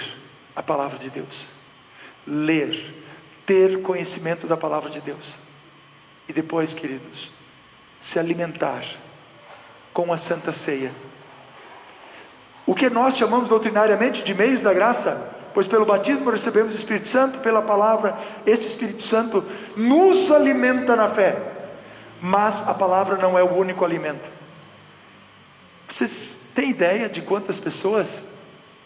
a palavra de Deus, ler, ter conhecimento da palavra de Deus, e depois, queridos, se alimentar com a Santa Ceia. O que nós chamamos doutrinariamente de meios da graça, pois pelo batismo recebemos o Espírito Santo, pela palavra, este Espírito Santo nos alimenta na fé, mas a palavra não é o único alimento. Vocês têm ideia de quantas pessoas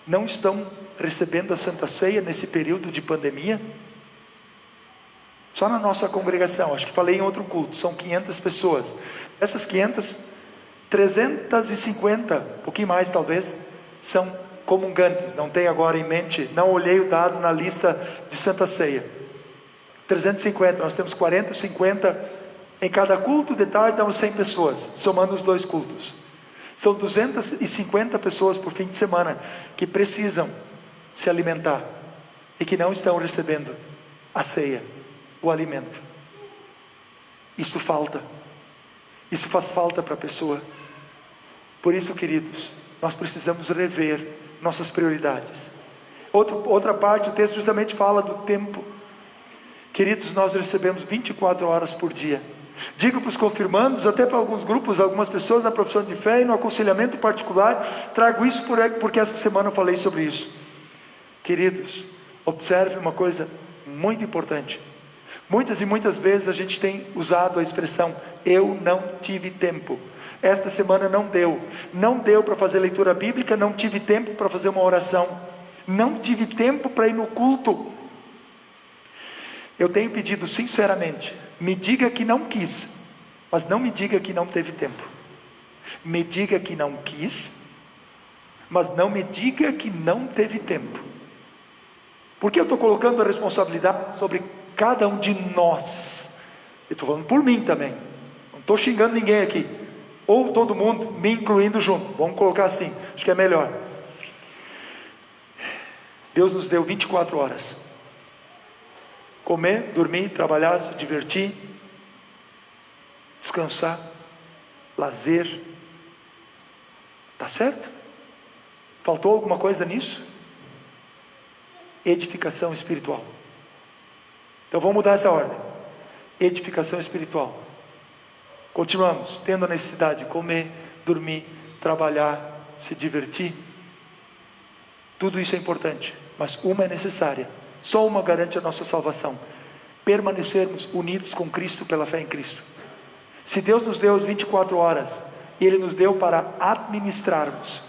não estão recebendo a Santa Ceia nesse período de pandemia? Só na nossa congregação, acho que falei em outro culto, são 500 pessoas. Essas 500, 350, um pouquinho mais talvez, são comungantes. Não tenho agora em mente, não olhei o dado na lista de Santa Ceia. 350, nós temos 40, 50 em cada culto. De tarde damos 100 pessoas, somando os 2 cultos. São 250 pessoas por fim de semana que precisam se alimentar e que não estão recebendo a ceia, o alimento. Isso falta. Isso faz falta para a pessoa. Por isso, queridos, nós precisamos rever nossas prioridades. Outra parte, o texto justamente fala do tempo. Queridos, nós recebemos 24 horas por dia. Digo para os confirmandos, até para alguns grupos, algumas pessoas na profissão de fé e no aconselhamento particular, trago isso porque essa semana eu falei sobre isso. Queridos, observe uma coisa muito importante. Muitas e muitas vezes a gente tem usado a expressão, eu não tive tempo. Esta semana não deu para fazer leitura bíblica, não tive tempo para fazer uma oração, não tive tempo para ir no culto. Eu tenho pedido sinceramente, me diga que não quis, mas não me diga que não teve tempo. Me diga que não quis, mas não me diga que não teve tempo. Porque eu estou colocando a responsabilidade sobre cada um de nós. Eu estou falando por mim também, não estou xingando ninguém aqui, ou todo mundo, me incluindo junto, vamos colocar assim, acho que é melhor. Deus nos deu 24 horas, comer, dormir, trabalhar, se divertir, descansar, lazer, tá certo? Faltou alguma coisa nisso? Edificação espiritual. Então vamos mudar essa ordem. Edificação espiritual. Continuamos tendo a necessidade de comer, dormir, trabalhar, se divertir. Tudo isso é importante, mas uma é necessária. Só uma garante a nossa salvação: permanecermos unidos com Cristo pela fé em Cristo. Se Deus nos deu as 24 horas, Ele nos deu para administrarmos.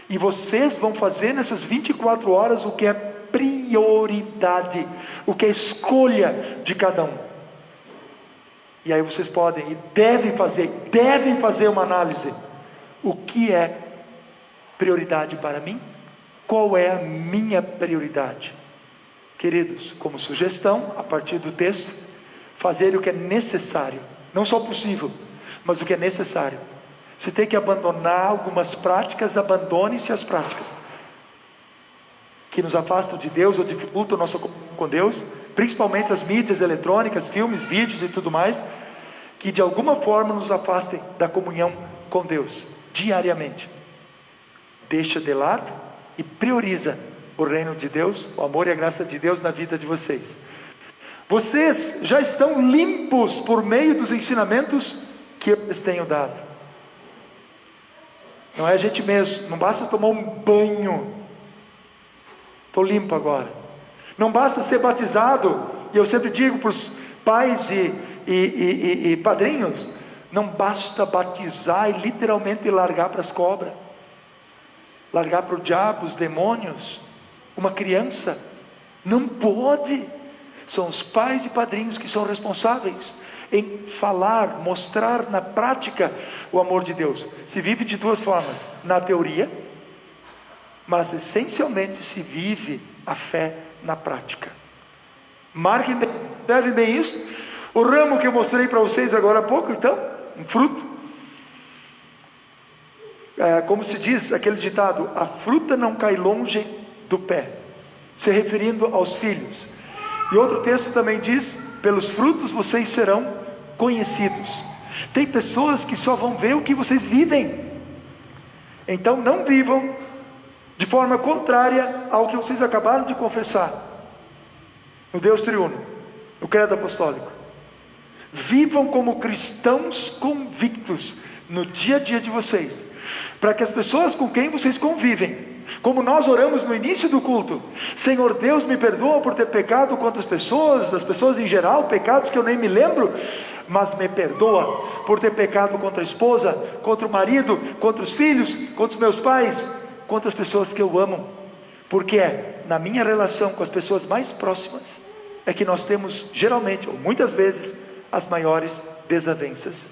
E vocês vão fazer nessas 24 horas o que é prioridade, o que é escolha de cada um. E aí vocês podem e devem fazer uma análise. O que é prioridade para mim? Qual é a minha prioridade? Queridos, como sugestão, a partir do texto, fazer o que é necessário, não só possível, mas o que é necessário. Se tem que abandonar algumas práticas, abandone-se as práticas que nos afastam de Deus ou dificultam a nossa comunhão com Deus, principalmente as mídias eletrônicas, filmes, vídeos e tudo mais, que de alguma forma nos afastem da comunhão com Deus, diariamente. Deixa de lado e prioriza o reino de Deus, o amor e a graça de Deus na vida de vocês. Vocês já estão limpos por meio dos ensinamentos que eu lhes tenho dado. Não é a gente mesmo, não basta tomar um banho, estou limpo agora. Não basta ser batizado, e eu sempre digo para os pais e padrinhos, não basta batizar e literalmente largar para as cobras, largar para o diabo, os demônios. Uma criança não pode. São os pais e padrinhos que são responsáveis em falar, mostrar na prática o amor de Deus. Se vive de duas formas: na teoria, mas essencialmente se vive a fé na prática. Marquem bem, observem bem isso. O ramo que eu mostrei para vocês agora há pouco, então, um fruto. Como se diz aquele ditado, a fruta não cai longe do pé, se referindo aos filhos. E outro texto também diz, pelos frutos vocês serão conhecidos. Tem pessoas que só vão ver o que vocês vivem. Então não vivam de forma contrária ao que vocês acabaram de confessar no Deus triuno, no credo apostólico. Vivam como cristãos convictos no dia a dia de vocês, para que as pessoas com quem vocês convivem, como nós oramos no início do culto: Senhor Deus, me perdoa por ter pecado contra as pessoas, das pessoas em geral, pecados que eu nem me lembro, mas me perdoa por ter pecado contra a esposa, contra o marido, contra os filhos, contra os meus pais, contra as pessoas que eu amo, porque é na minha relação com as pessoas mais próximas é que nós temos geralmente, ou muitas vezes, as maiores desavenças.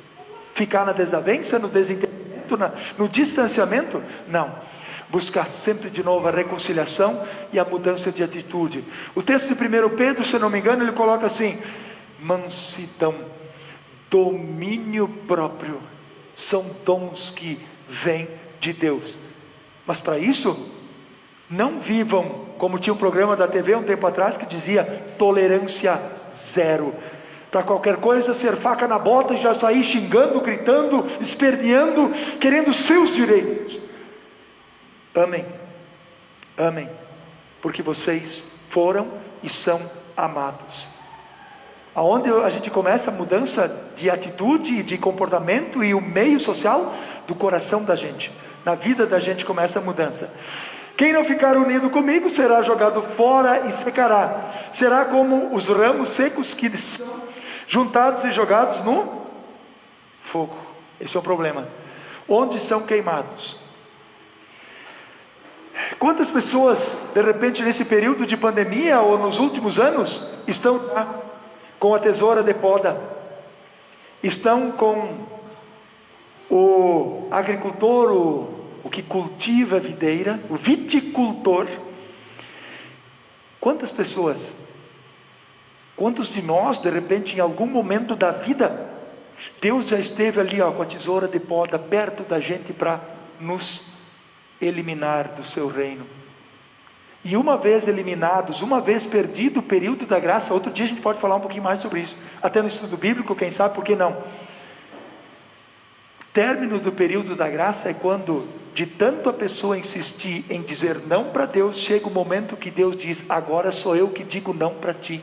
Ficar na desavença, no desentendimento, no distanciamento? Não. Buscar sempre de novo a reconciliação e a mudança de atitude. O texto de 1 Pedro, se não me engano, ele coloca assim: mansidão, domínio próprio, são dons que vêm de Deus. Mas para isso, não vivam como tinha um programa da TV um tempo atrás que dizia tolerância zero. Para qualquer coisa, ser faca na bota e já sair xingando, gritando, esperneando, querendo seus direitos. Amem, amem, porque vocês foram e são amados. Aonde a gente começa a mudança de atitude e de comportamento e o meio social? Do coração da gente. Na vida da gente começa a mudança. Quem não ficar unido comigo será jogado fora e secará. Será como os ramos secos que são juntados e jogados no fogo. Esse é o problema. Onde são queimados. Quantas pessoas, de repente, nesse período de pandemia ou nos últimos anos, estão lá com a tesoura de poda, estão com o agricultor, o que cultiva a videira, o viticultor. Quantas pessoas, quantos de nós, de repente, em algum momento da vida, Deus já esteve ali com a tesoura de poda perto da gente para nos eliminar do seu reino. E uma vez eliminados, uma vez perdido o período da graça, outro dia a gente pode falar um pouquinho mais sobre isso, até no estudo bíblico, quem sabe, por que não? Término do período da graça é quando, de tanto a pessoa insistir em dizer não para Deus, chega o momento que Deus diz: agora sou eu que digo não para ti.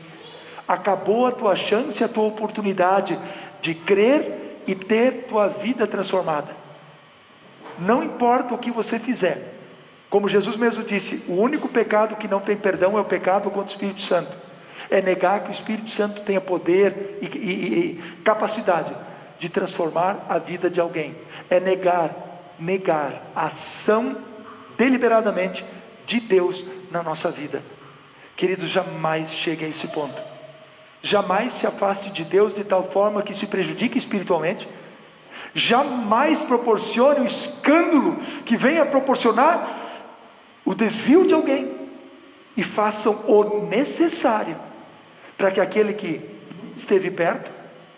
Acabou a tua chance, a tua oportunidade de crer e ter tua vida transformada. Não importa o que você fizer. Como Jesus mesmo disse, o único pecado que não tem perdão é o pecado contra o Espírito Santo. É negar que o Espírito Santo tenha poder e capacidade de transformar a vida de alguém. É negar a ação deliberadamente de Deus na nossa vida. Queridos, jamais chegue a esse ponto. Jamais se afaste de Deus de tal forma que se prejudique espiritualmente. Jamais proporcione o escândalo que venha proporcionar o desvio de alguém, e façam o necessário para que aquele que esteve perto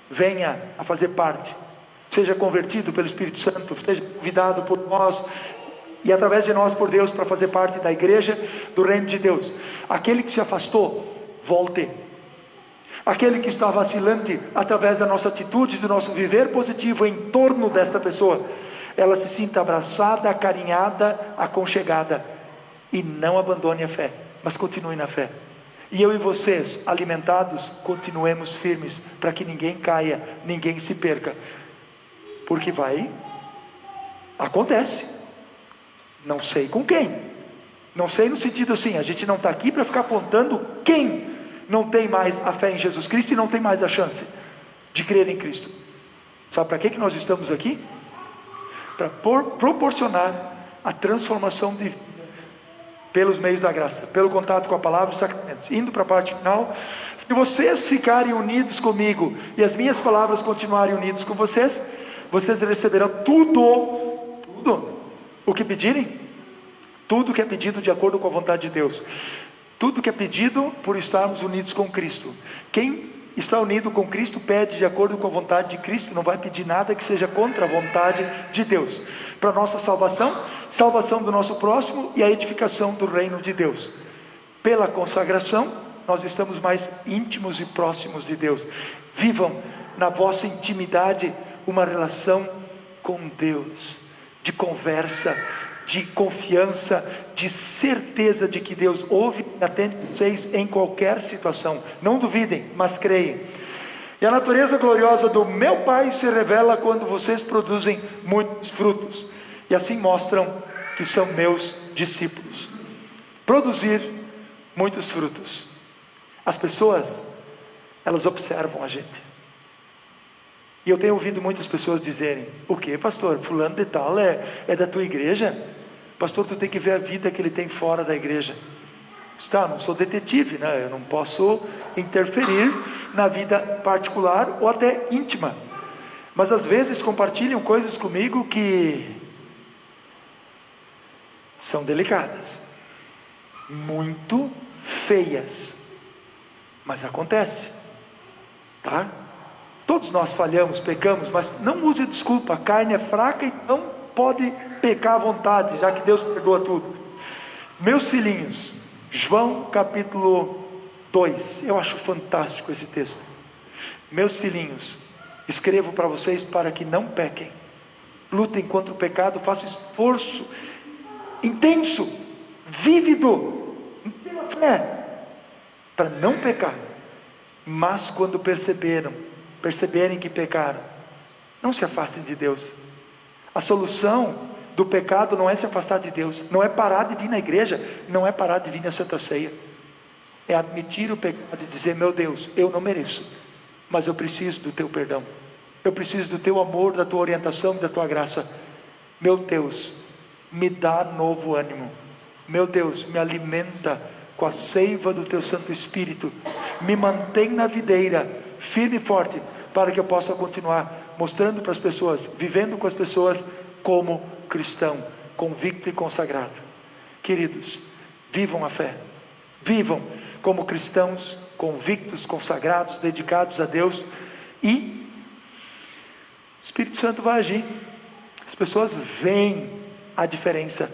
venha a fazer parte, seja convertido pelo Espírito Santo, seja convidado por nós e através de nós por Deus para fazer parte da igreja do reino de Deus. Aquele que se afastou, volte. Aquele que está vacilante, através da nossa atitude, do nosso viver positivo em torno desta pessoa, ela se sinta abraçada, acarinhada, aconchegada. E não abandone a fé, mas continue na fé. E eu e vocês, alimentados, continuemos firmes, para que ninguém caia, ninguém se perca. Porque acontece. Não sei com quem. Não sei no sentido assim, a gente não está aqui para ficar apontando quem não tem mais a fé em Jesus Cristo e não tem mais a chance de crer em Cristo. Sabe para que nós estamos aqui? Para proporcionar a transformação de vida pelos meios da graça, pelo contato com a palavra e os sacramentos. Indo para a parte final, se vocês ficarem unidos comigo e as minhas palavras continuarem unidas com vocês, vocês receberão tudo o que pedirem, tudo que é pedido de acordo com a vontade de Deus, tudo que é pedido por estarmos unidos com Cristo. Quem está unido com Cristo pede de acordo com a vontade de Cristo, não vai pedir nada que seja contra a vontade de Deus. Para a nossa salvação do nosso próximo e a edificação do reino de Deus. Pela consagração, nós estamos mais íntimos e próximos de Deus. Vivam na vossa intimidade uma relação com Deus, de conversa, de confiança, de certeza de que Deus ouve e atende vocês em qualquer situação. Não duvidem, mas creem. E a natureza gloriosa do meu Pai se revela quando vocês produzem muitos frutos, e assim mostram que são meus discípulos. Produzir muitos frutos. As pessoas, elas observam a gente. E eu tenho ouvido muitas pessoas dizerem: o que, pastor? Fulano de tal é da tua igreja? Pastor, tu tem que ver a vida que ele tem fora da igreja. Está, não sou detetive, né? Eu não posso interferir na vida particular ou até íntima. Mas às vezes compartilham coisas comigo que são delicadas, muito feias, mas acontece, tá? Todos nós falhamos, pecamos, mas não use desculpa. A carne é fraca e não pode pecar à vontade, já que Deus perdoa tudo. Meus filhinhos, João capítulo 2, eu acho fantástico esse texto. Meus filhinhos, escrevo para vocês para que não pequem. Lutem contra o pecado, façam esforço intenso, vívido, pela fé, para não pecar. Mas quando perceberem que pecaram, não se afastem de Deus. A solução do pecado não é se afastar de Deus, não é parar de vir na igreja, não é parar de vir na Santa Ceia, é admitir o pecado e dizer: meu Deus, eu não mereço, mas eu preciso do teu perdão, eu preciso do teu amor, da tua orientação, da tua graça. Meu Deus, me dá novo ânimo. Meu Deus, me alimenta com a seiva do teu Santo Espírito, me mantém na videira, firme e forte, para que eu possa continuar mostrando para as pessoas, vivendo com as pessoas como cristão, convicto e consagrado. Queridos, vivam a fé, vivam como cristãos, convictos, consagrados, dedicados a Deus, e o Espírito Santo vai agir. As pessoas veem a diferença,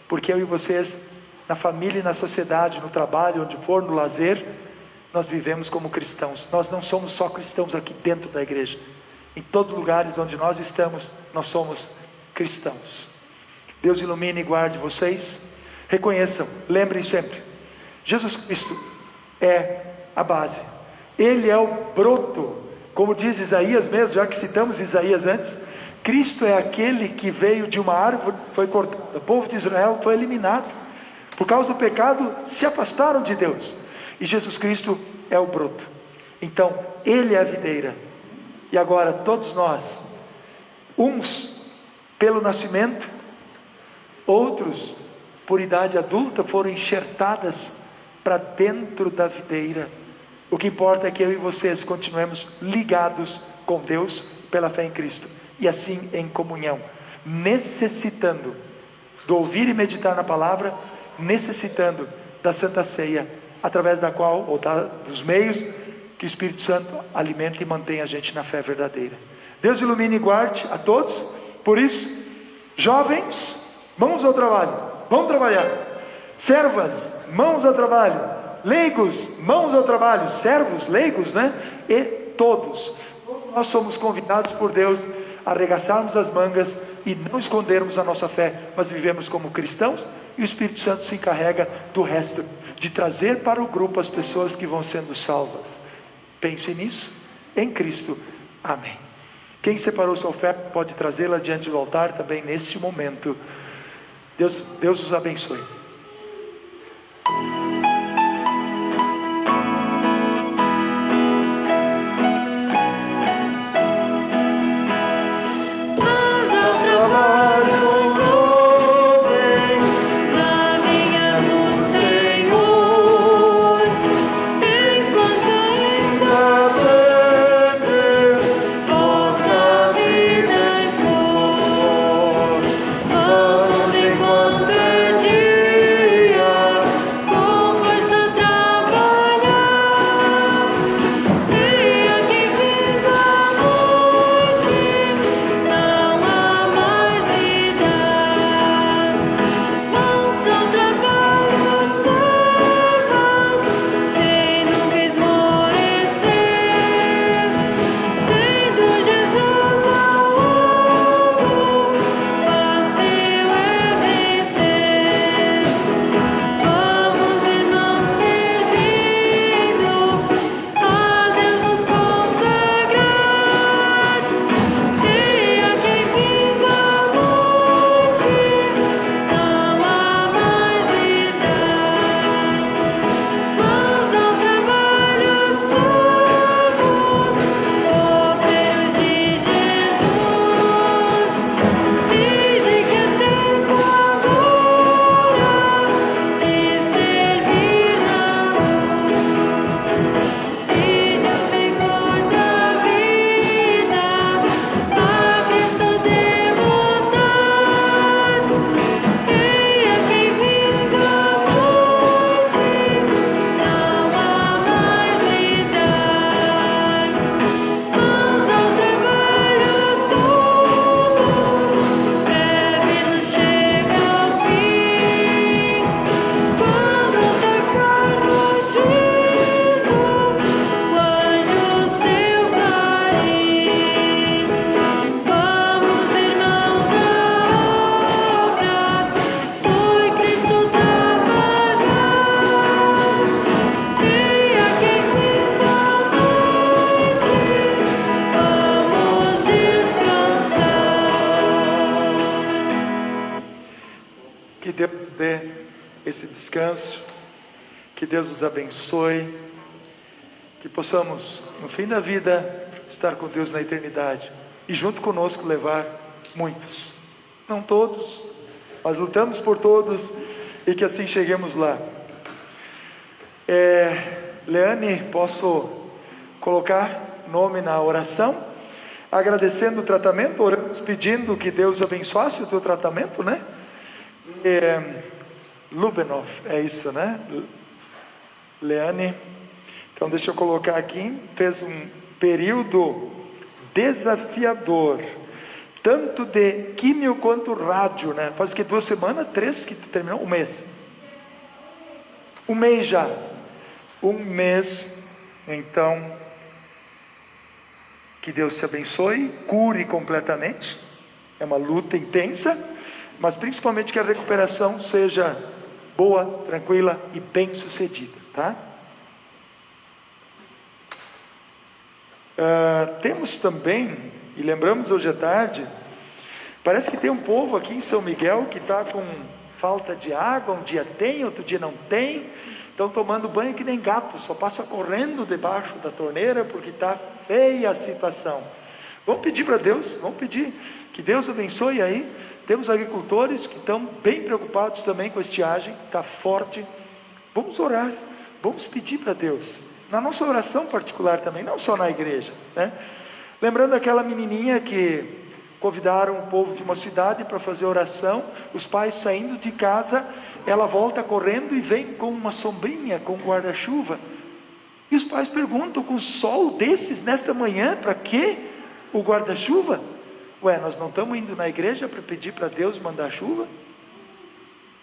porque eu e vocês, na família e na sociedade, no trabalho, onde for, no lazer, nós vivemos como cristãos. Nós não somos só cristãos aqui dentro da igreja, em todos os lugares onde nós estamos, nós somos cristãos. Deus ilumine e guarde vocês. Reconheçam, lembrem sempre, Jesus Cristo é a base, Ele é o broto, como diz Isaías mesmo, já que citamos Isaías antes. Cristo é aquele que veio de uma árvore, foi cortado. O povo de Israel foi eliminado. Por causa do pecado, se afastaram de Deus. E Jesus Cristo é o broto. Então, Ele é a videira. E agora, todos nós, uns pelo nascimento, outros por idade adulta, foram enxertadas para dentro da videira. O que importa é que eu e vocês continuemos ligados com Deus pela fé em Cristo. E assim em comunhão, necessitando do ouvir e meditar na palavra, necessitando da Santa Ceia, através da qual, ou dos meios que o Espírito Santo alimenta e mantém a gente na fé verdadeira. Deus ilumine e guarde a todos. Por isso, jovens, mãos ao trabalho, vamos trabalhar. Servas, mãos ao trabalho. Leigos, mãos ao trabalho. Servos, leigos, né? E todos nós somos convidados por Deus arregaçarmos as mangas e não escondermos a nossa fé, mas vivemos como cristãos, e o Espírito Santo se encarrega do resto, de trazer para o grupo as pessoas que vão sendo salvas. Pense nisso, em Cristo. Amém. Quem separou sua oferta pode trazê-la diante do altar também neste momento. Deus os abençoe. Enquanto é dia dê esse descanso, que Deus nos abençoe, que possamos, no fim da vida, estar com Deus na eternidade e junto conosco levar muitos, não todos, mas lutamos por todos e que assim cheguemos lá. Leane, posso colocar nome na oração, agradecendo o tratamento, oramos pedindo que Deus abençoasse o teu tratamento, né? Lubenov, é isso, né? Leane, então deixa eu colocar aqui, fez um período desafiador, tanto de químio quanto rádio, né? Faz o que, 2 semanas, 3 que tu terminou? 1 mês. 1 mês já. 1 mês, então, que Deus te abençoe, cure completamente, é uma luta intensa, mas principalmente que a recuperação seja boa, tranquila e bem sucedida, tá? Temos também, e lembramos hoje à tarde, parece que tem um povo aqui em São Miguel que está com falta de água, um dia tem, outro dia não tem, estão tomando banho que nem gato, só passa correndo debaixo da torneira porque está feia a situação. Vamos pedir para Deus, vamos pedir que Deus abençoe aí. Temos agricultores que estão bem preocupados também com a estiagem, está forte. Vamos orar, vamos pedir para Deus, na nossa oração particular também, não só na igreja, né? Lembrando aquela menininha que convidaram o povo de uma cidade para fazer oração, os pais saindo de casa, ela volta correndo e vem com uma sombrinha, com um guarda-chuva, e os pais perguntam, com sol desses nesta manhã, para que o guarda-chuva? Nós não estamos indo na igreja para pedir para Deus mandar chuva?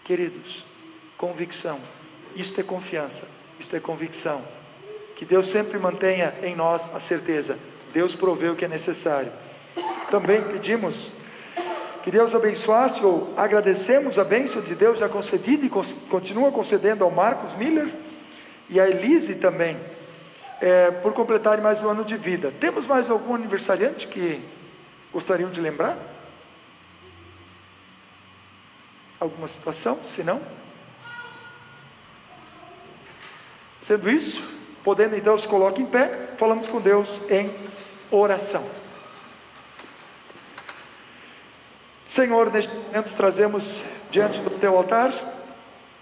Queridos, convicção, isto é confiança, isto é convicção, que Deus sempre mantenha em nós a certeza, Deus provê o que é necessário. Também pedimos que Deus abençoasse, ou agradecemos a bênção de Deus já concedida e continua concedendo ao Marcos Miller e a Elise também, por completarem mais um ano de vida. Temos mais algum aniversariante que gostariam de lembrar? Alguma situação? Se não, sendo isso, podendo então se coloque em pé, falamos com Deus em oração. Senhor, neste momento trazemos diante do teu altar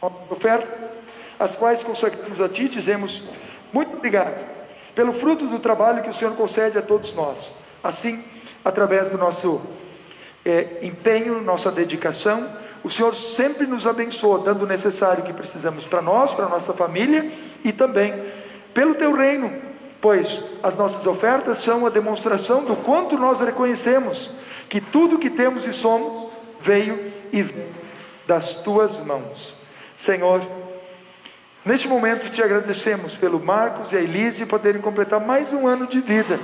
nossas ofertas, as quais consagramos a ti, dizemos muito obrigado pelo fruto do trabalho que o Senhor concede a todos nós. Assim, através do nosso empenho, nossa dedicação, o Senhor sempre nos abençoa, dando o necessário que precisamos para nós, para a nossa família e também pelo teu reino, pois as nossas ofertas são a demonstração do quanto nós reconhecemos que tudo que temos e somos veio e vem das tuas mãos. Senhor, neste momento te agradecemos pelo Marcos e a Elise poderem completar mais um ano de vida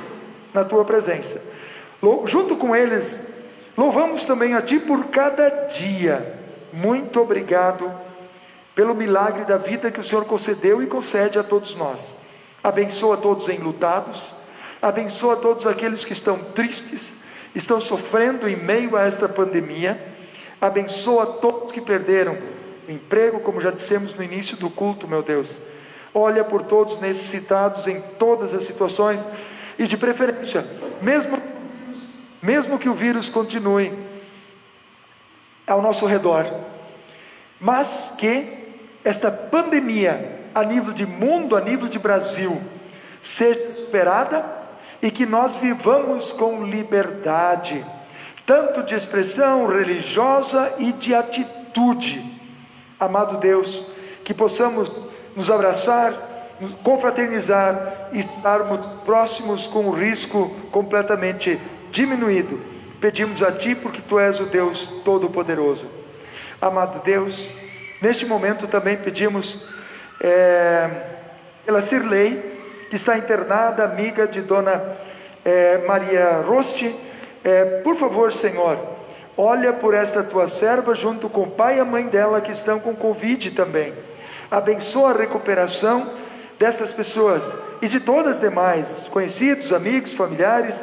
na tua presença. Junto com eles, louvamos também a ti por cada dia. Muito obrigado pelo milagre da vida que o Senhor concedeu e concede a todos nós. Abençoa todos enlutados, abençoa todos aqueles que estão tristes, estão sofrendo em meio a esta pandemia. Abençoa todos que perderam o emprego, como já dissemos no início do culto, meu Deus. Olha por todos necessitados em todas as situações e de preferência, mesmo que o vírus continue ao nosso redor, mas que esta pandemia a nível de mundo, a nível de Brasil, seja superada e que nós vivamos com liberdade, tanto de expressão religiosa e de atitude. Amado Deus, que possamos nos abraçar, nos confraternizar e estarmos próximos com o risco completamente diminuído. Pedimos a Ti porque Tu és o Deus Todo-Poderoso. Amado Deus, neste momento também pedimos pela Cirlei, que está internada, amiga de Dona Maria Rosti. Por favor, Senhor, olha por esta Tua serva junto com o pai e a mãe dela que estão com Covid também. Abençoa a recuperação destas pessoas e de todas as demais, conhecidos, amigos, familiares,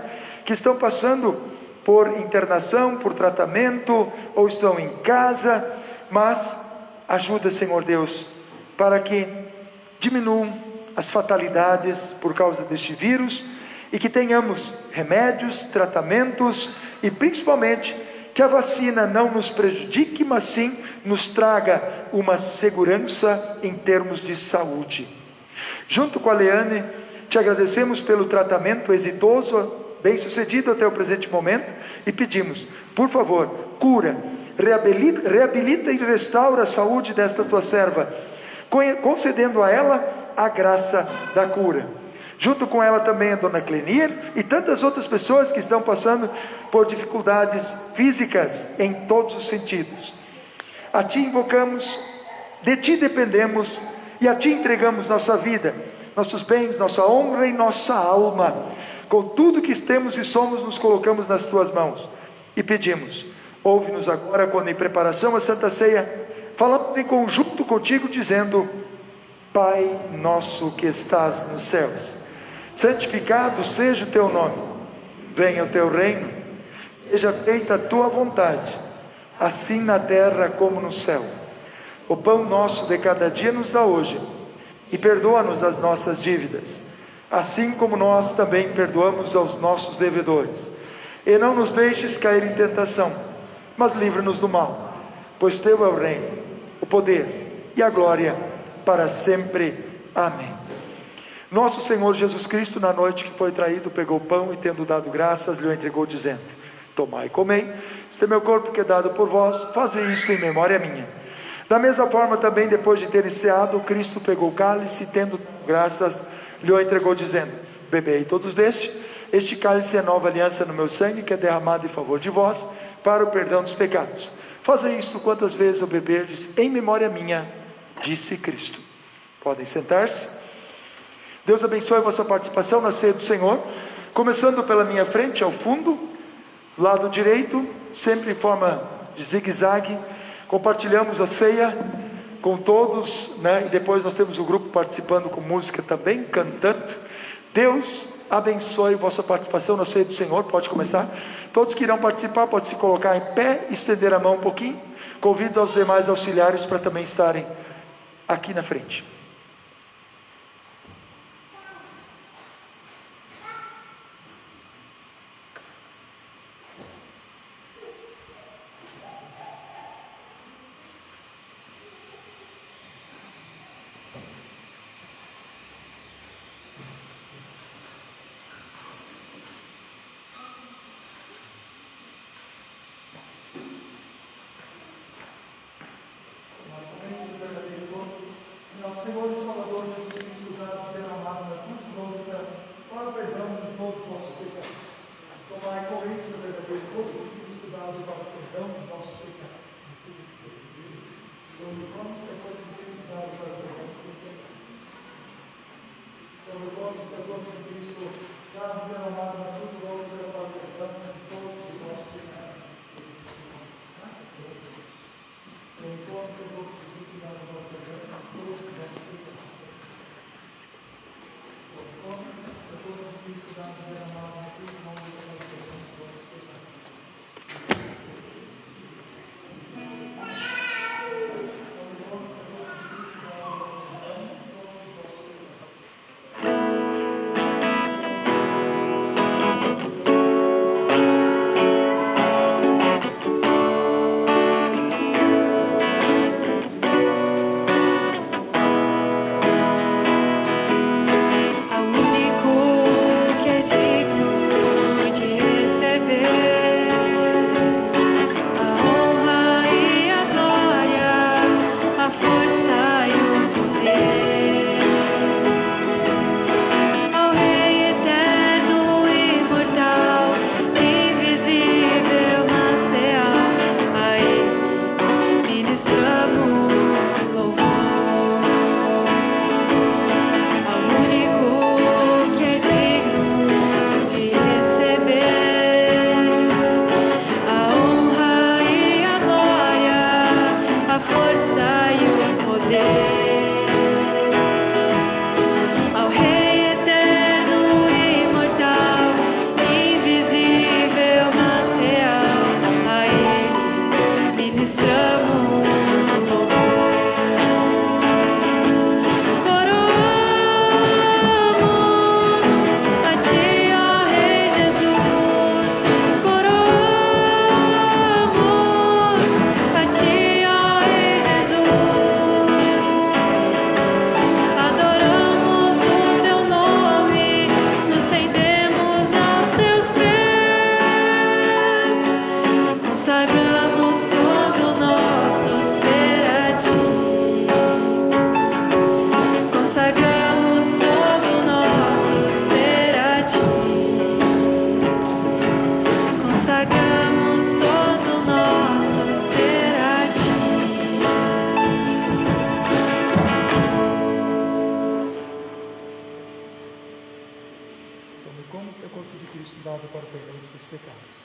que estão passando por internação, por tratamento, ou estão em casa, mas ajuda, Senhor Deus, para que diminuam as fatalidades por causa deste vírus e que tenhamos remédios, tratamentos e principalmente que a vacina não nos prejudique, mas sim nos traga uma segurança em termos de saúde. Junto com a Leane, te agradecemos pelo tratamento exitoso, bem sucedido até o presente momento e pedimos, por favor, cura, reabilita e restaura a saúde desta tua serva, concedendo a ela a graça da cura. Junto com ela também a dona Clenir e tantas outras pessoas que estão passando por dificuldades físicas em todos os sentidos. A ti invocamos, de ti dependemos e a ti entregamos nossa vida, nossos bens, nossa honra e nossa alma. Com tudo que temos e somos, nos colocamos nas tuas mãos e pedimos, ouve-nos agora quando em preparação à Santa Ceia, falamos em conjunto contigo dizendo: Pai nosso que estás nos céus, santificado seja o teu nome, venha o teu reino, seja feita a tua vontade, assim na terra como no céu. O pão nosso de cada dia nos dá hoje, e perdoa-nos as nossas dívidas, assim como nós também perdoamos aos nossos devedores. E não nos deixes cair em tentação, mas livra-nos do mal, pois teu é o reino, o poder e a glória para sempre. Amém. Nosso Senhor Jesus Cristo, na noite que foi traído, pegou o pão e, tendo dado graças, lhe o entregou, dizendo: Tomai e comei, este é meu corpo que é dado por vós, fazei isso em memória minha. Da mesma forma também, depois de ter ceado, Cristo pegou o cálice e, tendo dado graças, lhe o entregou, dizendo: Bebei todos deste, este cálice é nova aliança no meu sangue, que é derramado em favor de vós, para o perdão dos pecados. Fazei isto quantas vezes o beberdes, em memória minha, disse Cristo. Podem sentar-se. Deus abençoe a vossa participação na ceia do Senhor, começando pela minha frente, ao fundo, lado direito, sempre em forma de zigue-zague. Compartilhamos a ceia com todos, né? E depois nós temos o grupo participando com música também, cantando. Deus abençoe a vossa participação na ceia do Senhor. Pode começar. Todos que irão participar, pode se colocar em pé, estender a mão um pouquinho. Convido aos demais auxiliares para também estarem aqui na frente. Senhor e Salvador Jesus Cristo, dado derramado na cruz glórica, para o perdão de todos os nossos pecados. Tomai com isso o verdadeiro corpo de Cristo, dado para o perdão dos nossos pecados. Sobre o nome do Senhor de Cristo, dado para o perdão dos pecados. Sobre o nome do Senhor de Cristo, dado derramado na cruz glórica, para o perdão de todos os nossos pecados. Sobre o nome do Senhor de Cristo, dado para o perdão de todos os nossos pecados. Tome e coma, este é o corpo de Cristo dado para o perdão dos teus pecados.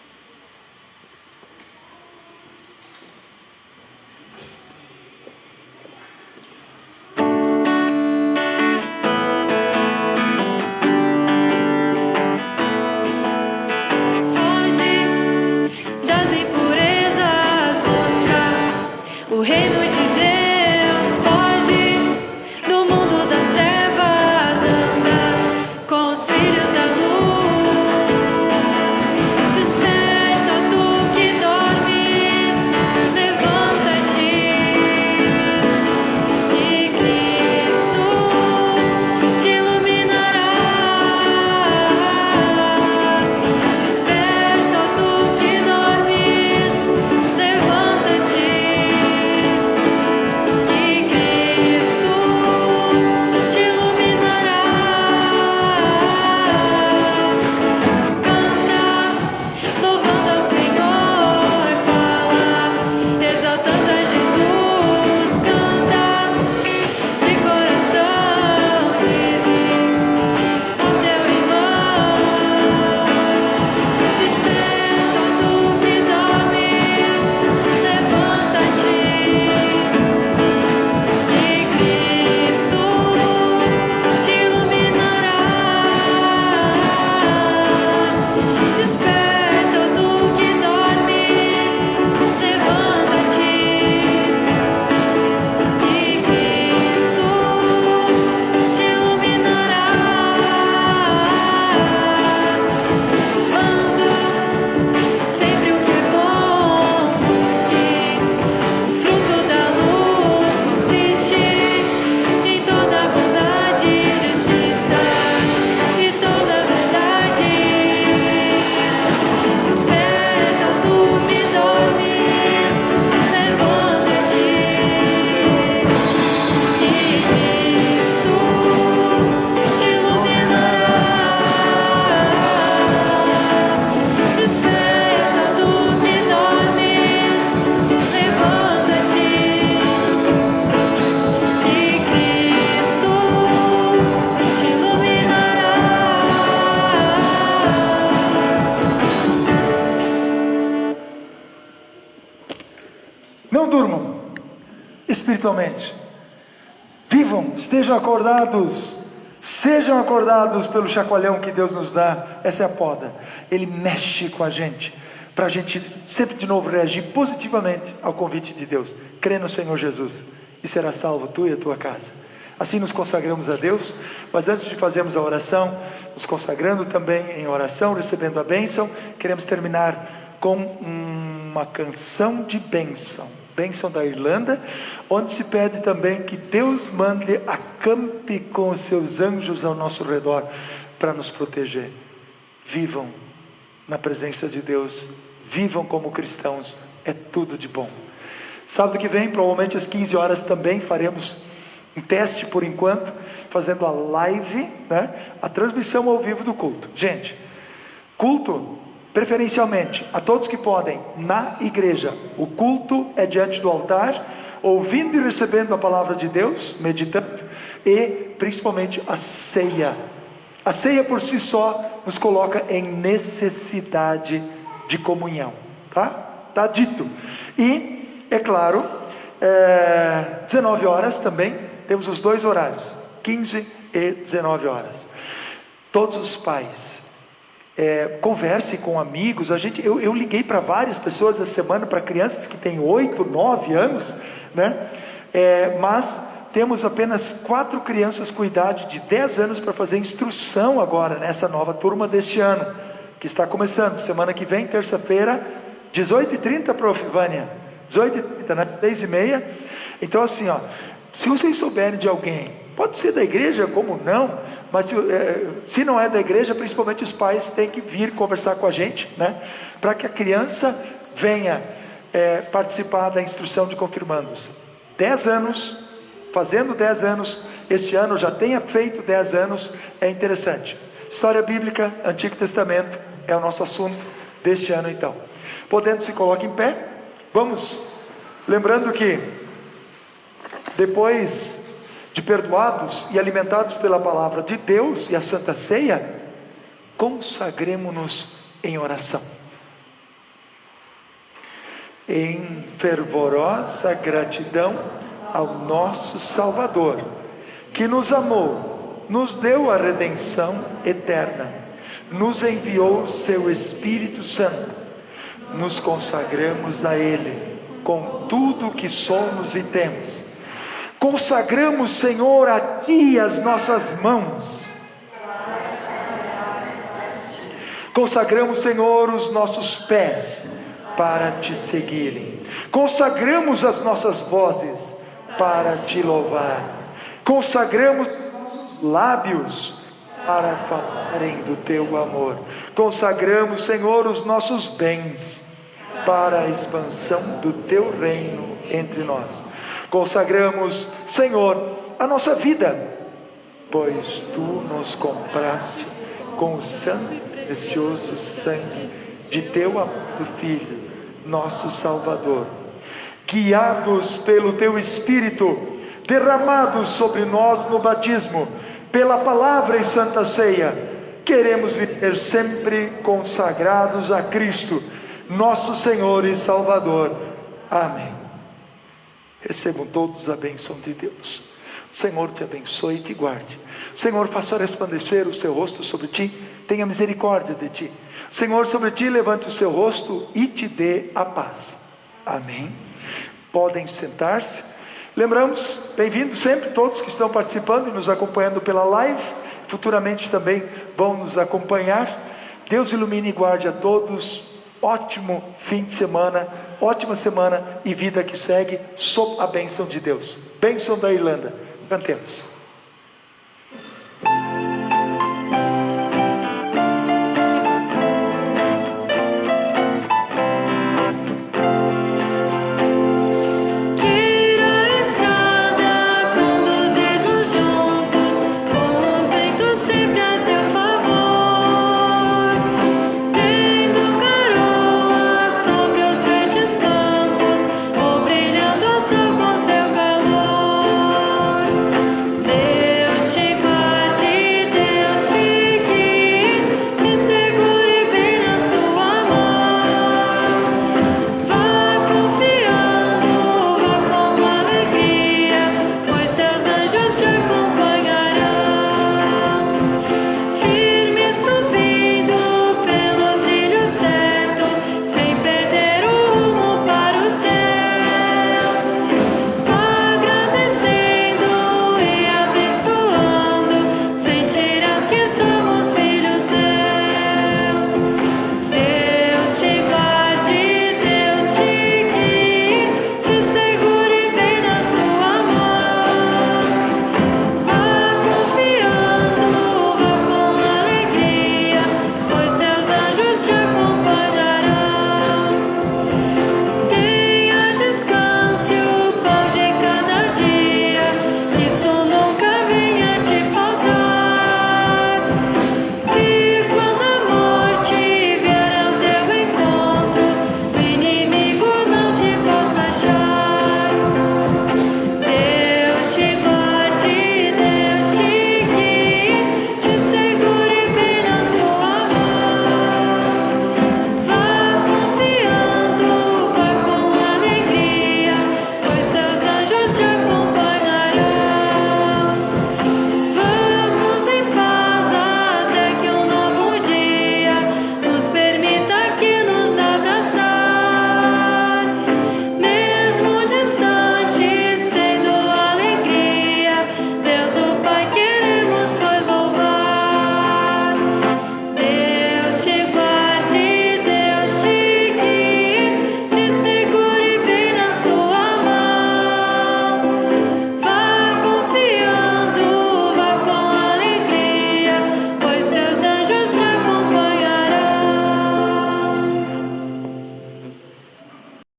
Não durmam espiritualmente. Vivam, estejam acordados. Sejam acordados pelo chacoalhão que Deus nos dá. Essa é a poda. Ele mexe com a gente, para a gente sempre de novo reagir positivamente ao convite de Deus. Crê no Senhor Jesus e será salvo tu e a tua casa. Assim nos consagramos a Deus. Mas antes de fazermos a oração, nos consagrando também em oração, recebendo a bênção, queremos terminar com uma canção de bênção da Irlanda, onde se pede também que Deus mande acampe com os seus anjos ao nosso redor para nos proteger. Vivam na presença de Deus, vivam como cristãos, é tudo de bom. Sábado que vem, provavelmente às 15 horas também faremos um teste por enquanto, fazendo a live, a transmissão ao vivo do culto. Gente, culto preferencialmente a todos que podem na igreja. O culto é diante do altar, ouvindo e recebendo a palavra de Deus, meditando, e principalmente a ceia. A ceia por si só nos coloca em necessidade de comunhão, tá dito. E é claro, 19 horas também temos os dois horários, 15 e 19 horas. Todos os pais, converse com amigos. Eu liguei para várias pessoas essa semana, para crianças que têm 8, 9 anos, mas temos apenas 4 crianças com idade de 10 anos para fazer instrução agora, nessa nova turma deste ano, que está começando, semana que vem, terça-feira, 18h30, prof. Vânia, 18h30, 6h30, então assim, se vocês souberem de alguém, pode ser da igreja, como não, mas se não é da igreja, principalmente os pais têm que vir conversar com a gente, para que a criança venha participar da instrução de confirmandos. 10 anos, fazendo 10 anos, este ano já tenha feito 10 anos, é interessante. História bíblica, Antigo Testamento, é o nosso assunto deste ano então. Podendo, se coloque em pé, vamos, lembrando que depois de perdoados e alimentados pela palavra de Deus e a Santa Ceia, consagremo-nos em oração, em fervorosa gratidão ao nosso Salvador, que nos amou, nos deu a redenção eterna, nos enviou seu Espírito Santo. Nos consagramos a Ele com tudo o que somos e temos. Consagramos, Senhor, a Ti as nossas mãos. Consagramos, Senhor, os nossos pés para Te seguirem. Consagramos as nossas vozes para Te louvar. Consagramos os nossos lábios para falarem do Teu amor. Consagramos, Senhor, os nossos bens para a expansão do Teu reino entre nós. Consagramos, Senhor, a nossa vida, pois Tu nos compraste com o sangue precioso sangue de Teu amado Filho, nosso Salvador. Guiados pelo Teu Espírito, derramados sobre nós no batismo, pela palavra e santa ceia, queremos viver sempre consagrados a Cristo, nosso Senhor e Salvador. Amém. Recebam todos a bênção de Deus. O Senhor te abençoe e te guarde. O Senhor faça resplandecer o seu rosto sobre ti, tenha misericórdia de ti. O Senhor sobre ti levante o seu rosto e te dê a paz. Amém. Podem sentar-se. Lembramos, bem-vindos sempre todos que estão participando e nos acompanhando pela live. Futuramente também vão nos acompanhar. Deus ilumine e guarde a todos. Ótimo fim de semana, ótima semana e vida que segue sob a bênção de Deus. Bênção da Irlanda. Cantemos.